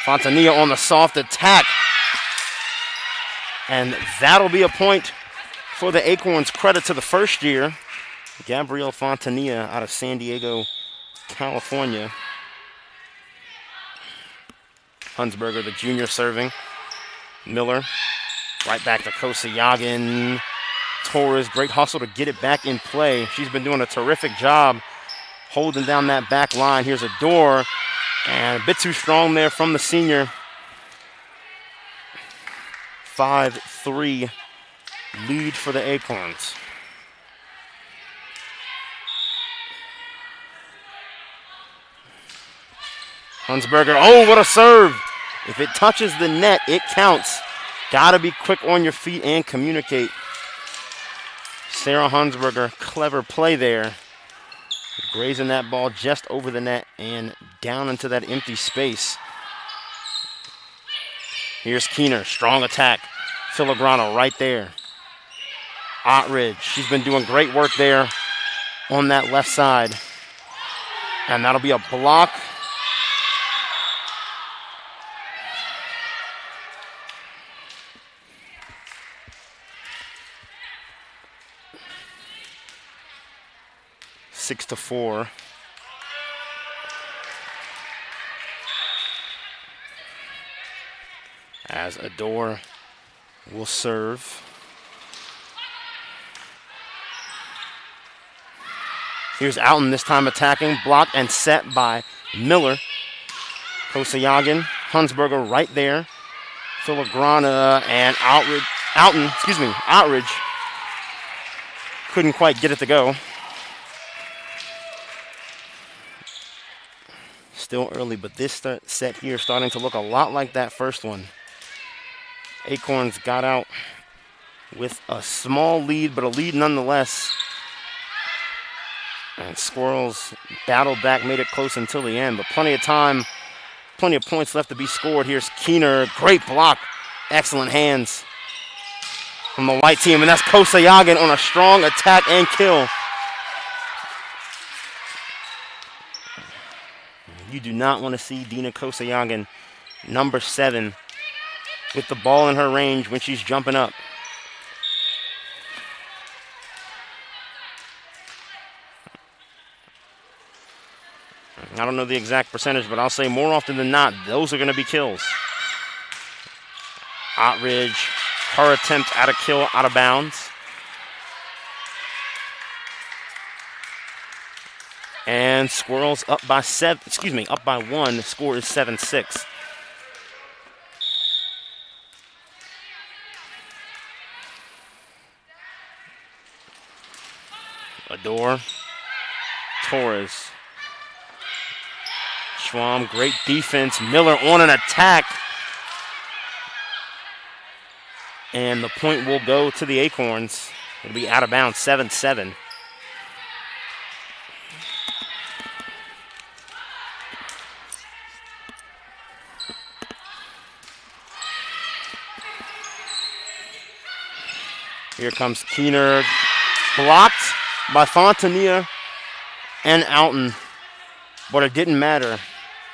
Fontanilla on the soft attack. And that'll be a point for the Acorns. Credit to the first year, Gabrielle Fontanilla out of San Diego, California. Hunsberger, the junior, serving. Miller, right back to Kosayagan. Torres, great hustle to get it back in play. She's been doing a terrific job holding down that back line. Here's Adore, and a bit too strong there from the senior. 5-3 lead for the Acorns. Hunsberger, oh, what a serve. If it touches the net, it counts. Gotta be quick on your feet and communicate. Sarah Hunsberger, clever play there. Grazing that ball just over the net and down into that empty space. Here's Keener, strong attack. Filigrano right there. Ottridge, she's been doing great work there on that left side. And that'll be a block. as Adore will serve. Here's Alton this time attacking, blocked and set by Miller. Kosayagin, Hunsberger right there. Filigrana and Outridge couldn't quite get it to go. Still early, but this set here starting to look a lot like that first one. Acorns got out with a small lead, but a lead nonetheless. And Squirrels battled back, made it close until the end, but plenty of time, plenty of points left to be scored. Here's Keener, great block, excellent hands from the white team, and that's Kosayagin on a strong attack and kill. You do not want to see Dina Kosayagin, number 7, with the ball in her range when she's jumping up. I don't know the exact percentage, but I'll say more often than not, those are going to be kills. Outridge, her attempt at a kill out of bounds. And Squirrels up by 1. The score is 7-6. Adore, Torres. Schwam, great defense. Miller on an attack. And the point will go to the Acorns. It'll be out of bounds, 7-7. Here comes Keener. Blocked by Fontanier and Alton. But it didn't matter.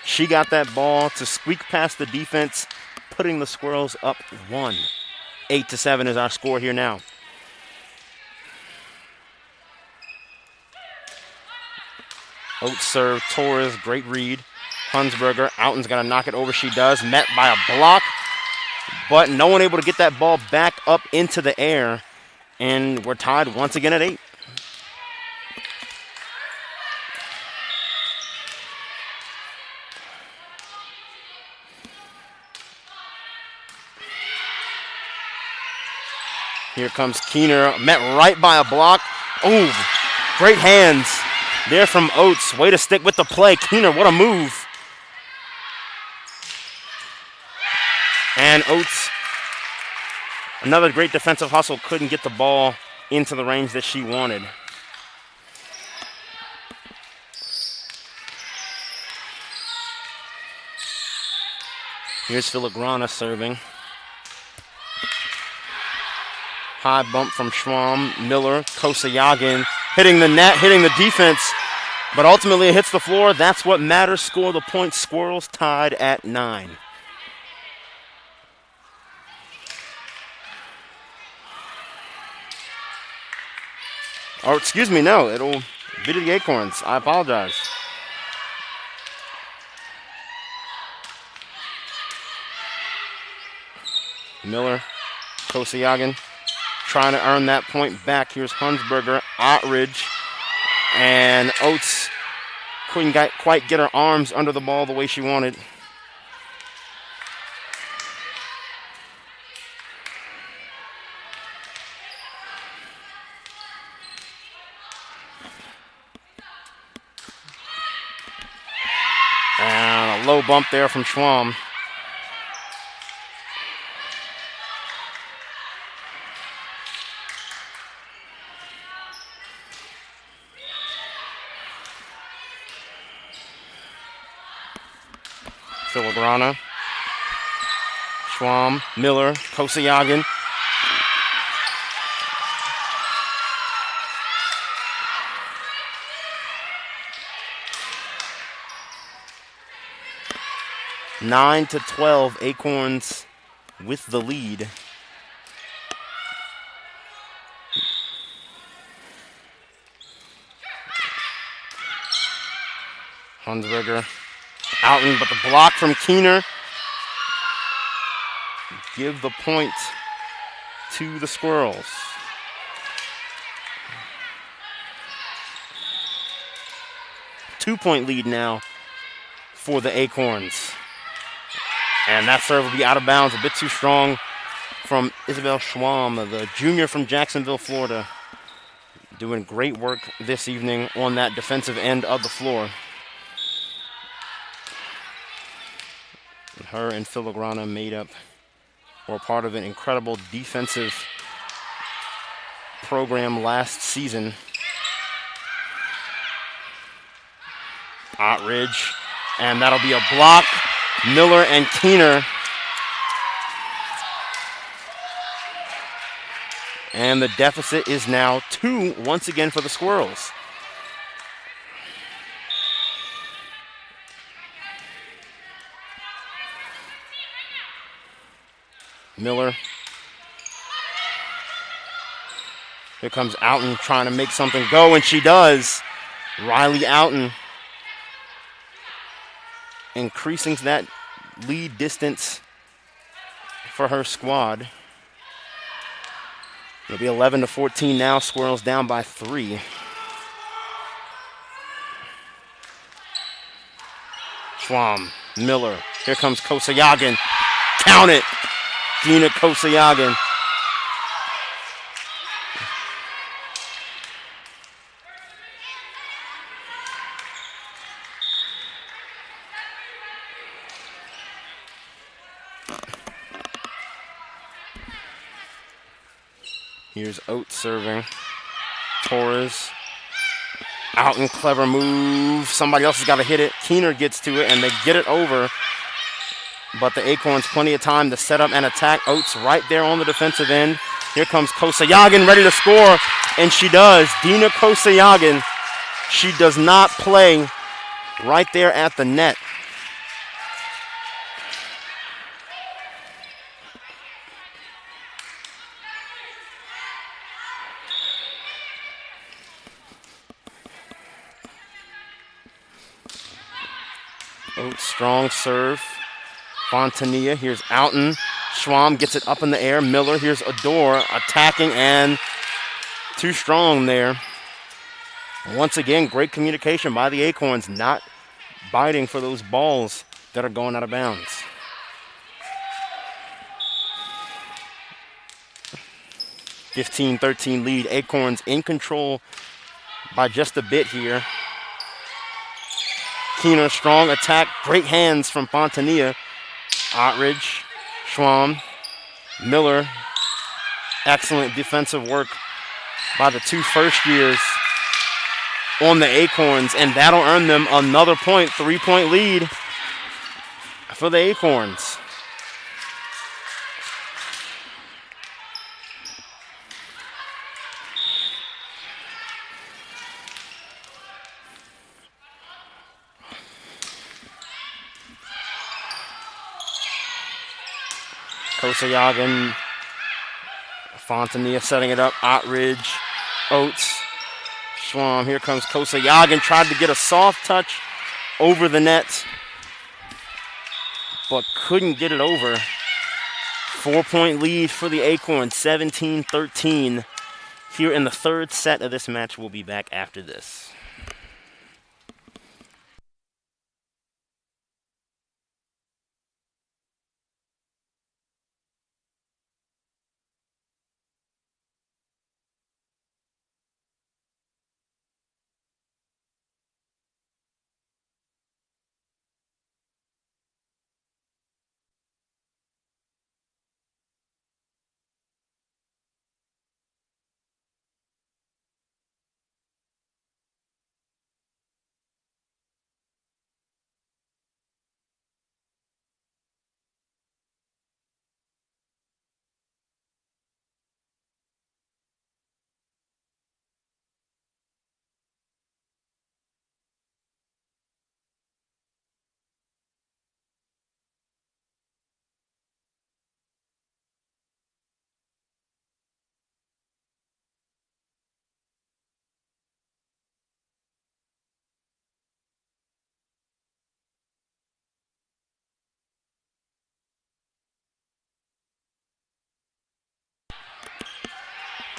She got that ball to squeak past the defense, putting the Squirrels up 1. 8-7 is our score here now. Oates serve, Torres, great read. Hunsberger, Alton's got to knock it over. She does, met by a block, but no one able to get that ball back up into the air. And we're tied once again at 8. Here comes Keener, met right by a block. Oh, great hands there from Oates. Way to stick with the play. Keener, what a move. And Oates, another great defensive hustle, couldn't get the ball into the range that she wanted. Here's Filigrana serving. High bump from Schwam, Miller, Kosayagin, hitting the net, hitting the defense, but ultimately it hits the floor. That's what matters. Score the point. Squirrels tied at 9. Or excuse me, no, it'll be to the Acorns. I apologize. Miller, Kosayagin, trying to earn that point back. Here's Hunsberger, Outridge, and Oates couldn't quite get her arms under the ball the way she wanted. And a low bump there from Schwam. Filigrana, Schwam, Miller, Kosayagin. Nine to 12, Acorns with the lead. Hunsberger. Alton, but the block from Keener. give the point to the Squirrels. Two-point lead now for the Acorns. And that serve will be out of bounds, a bit too strong from Isabel Schwam, the junior from Jacksonville, Florida. Doing great work this evening on that defensive end of the floor. Her and Filigrana made up or part of an incredible defensive program last season. Ottridge, and that'll be a block. Miller and Keener. And the deficit is now 2 once again for the Squirrels. Miller. Here comes Outen trying to make something go, and she does. Riley Outen increasing that lead distance for her squad. It'll be 11-14 now. Squirrels down by 3. Schwam, Miller. Here comes Kosayagan. Count it. Dina Kosayagan. Here's Oates serving. Torres. Out and clever move. Somebody else has got to hit it. Keener gets to it, and they get it over. But the Acorns plenty of time to set up and attack. Oates right there on the defensive end. Here comes Kosayagan ready to score, and she does. Dina Kosayagan. She does not play right there at the net. Oates, strong serve. Fontania, here's Outen. Schwam gets it up in the air. Miller, here's Adore attacking, and too strong there. Once again, great communication by the Acorns, not biting for those balls that are going out of bounds. (15-13) lead. Acorns in control by just a bit here. Keener, strong attack. Great hands from Fontania. Ottridge, Schwam, Miller. Excellent defensive work by the 2 first years on the Acorns, and that'll earn them another point. 3-point lead for the Acorns. Kosayagan, Fontania setting it up. Ottridge, Oates, Schwam. Here comes Kosayagan. Tried to get a soft touch over the net, but couldn't get it over. 4-point lead for the Acorns, 17-13. Here in the third set of this match. We'll be back after this.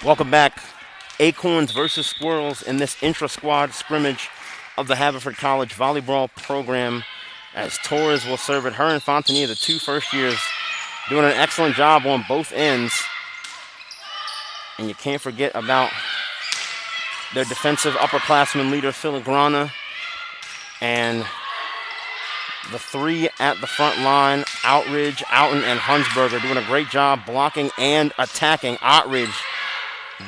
Welcome back. Acorns versus Squirrels in this intra-squad scrimmage of the Haverford College volleyball program, as Torres will serve it. Her and Fontanier, the two first years, doing an excellent job on both ends. And you can't forget about their defensive upperclassman leader, Filigrana, and the three at the front line, Outridge, Outen, and Hunsberger, doing a great job blocking and attacking. Outridge,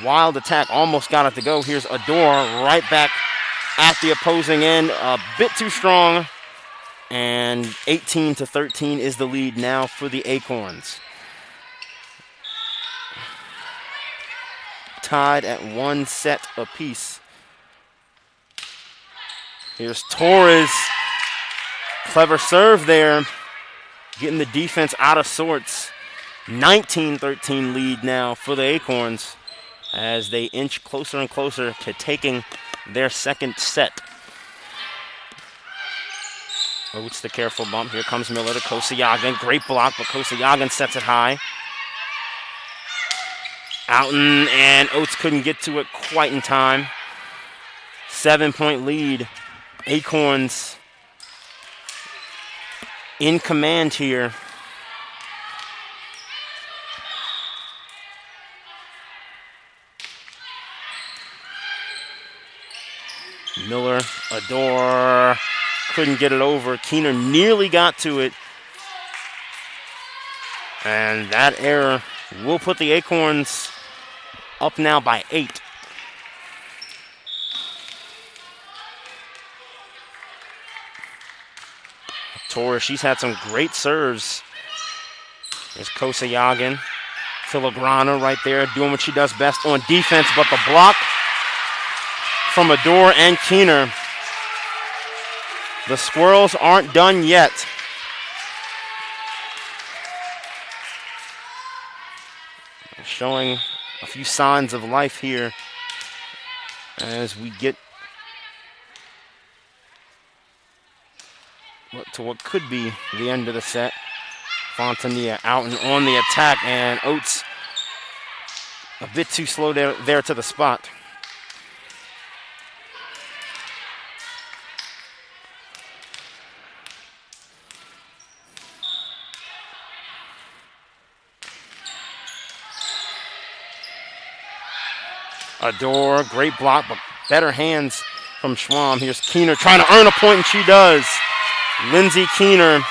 wild attack, almost got it to go. Here's Adore right back at the opposing end, a bit too strong, and 18-13 is the lead now for the Acorns. Tied at 1 set apiece. Here's Torres. Clever serve there, getting the defense out of sorts. 19-13 lead now for the Acorns as they inch closer and closer to taking their second set. Oates the careful bump. Here comes Miller to Kosayagin. Great block, but Kosayagin sets it high. Outen and Oates couldn't get to it quite in time. 7-point lead. Acorns in command here. Miller, Adore, couldn't get it over. Keener nearly got to it. And that error will put the Acorns up now by 8. Torres, she's had some great serves. There's Kosayagin. Filigrana right there doing what she does best on defense, but the block from Adore and Keener. The Squirrels aren't done yet. Showing a few signs of life here as we get to what could be the end of the set. Fontanier out and on the attack, and Oates a bit too slow there to the spot. Adore, great block, but better hands from Schwamm. Here's Keener trying to earn a point, and she does. Lindsay Keener.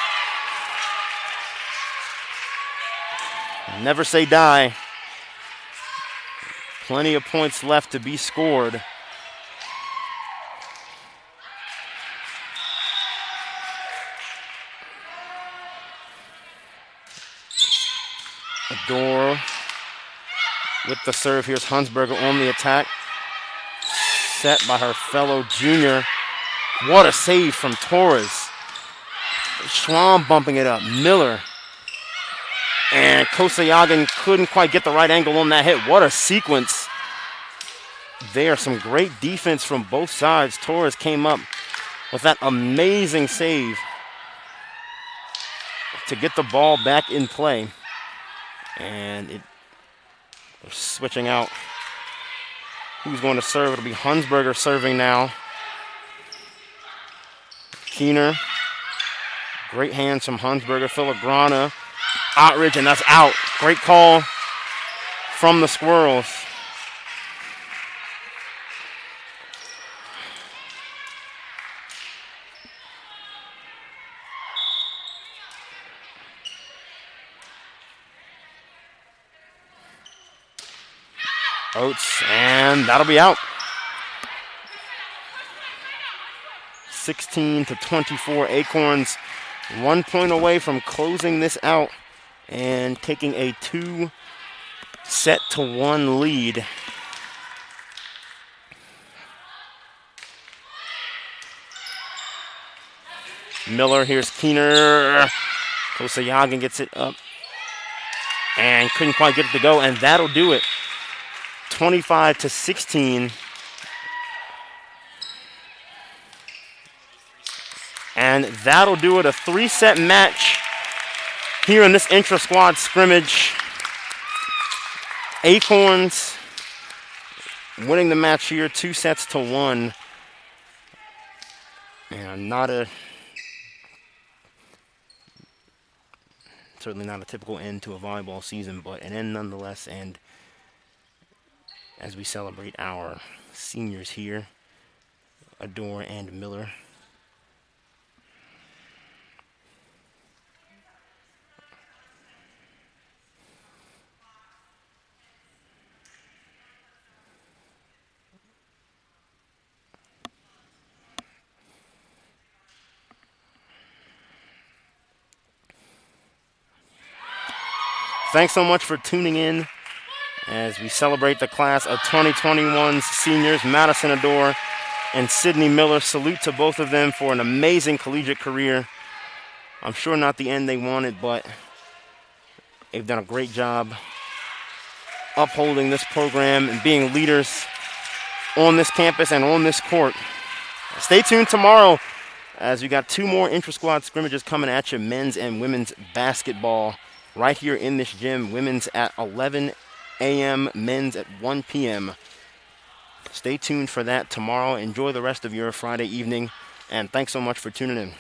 Never say die. Plenty of points left to be scored. Adore with the serve. Here's Hunsberger on the attack. Set by her fellow junior. What a save from Torres. Schwamm bumping it up. Miller. And Kosayagin couldn't quite get the right angle on that hit. What a sequence. There, some great defense from both sides. Torres came up with that amazing save to get the ball back in play. And they're switching out. Who's going to serve? It'll be Hunsberger serving now. Keener. Great hands from Hunsberger. Filigrana. Outridge, and that's out. Great call from the Squirrels. Oates, and that'll be out. 16-24 Acorns, 1 point away from closing this out and taking a 2-1 lead. Miller, here's Keener. Kosayagin gets it up and couldn't quite get it to go, and that'll do it. 25-16. And that'll do it. A 3-set match here in this intra-squad scrimmage. Acorns winning the match here 2-1. And certainly not a typical end to a volleyball season, but an end nonetheless. And as we celebrate our seniors here, Adore and Miller. Thanks so much for tuning in as we celebrate the class of 2021's seniors, Madison Adore and Sydney Miller. Salute to both of them for an amazing collegiate career. I'm sure not the end they wanted, but they've done a great job upholding this program and being leaders on this campus and on this court. Stay tuned tomorrow as we got 2 more intra-squad scrimmages coming at you, men's and women's basketball, right here in this gym. Women's at 11 a.m., men's at 1 p.m. Stay tuned for that tomorrow. Enjoy the rest of your Friday evening, and thanks so much for tuning in.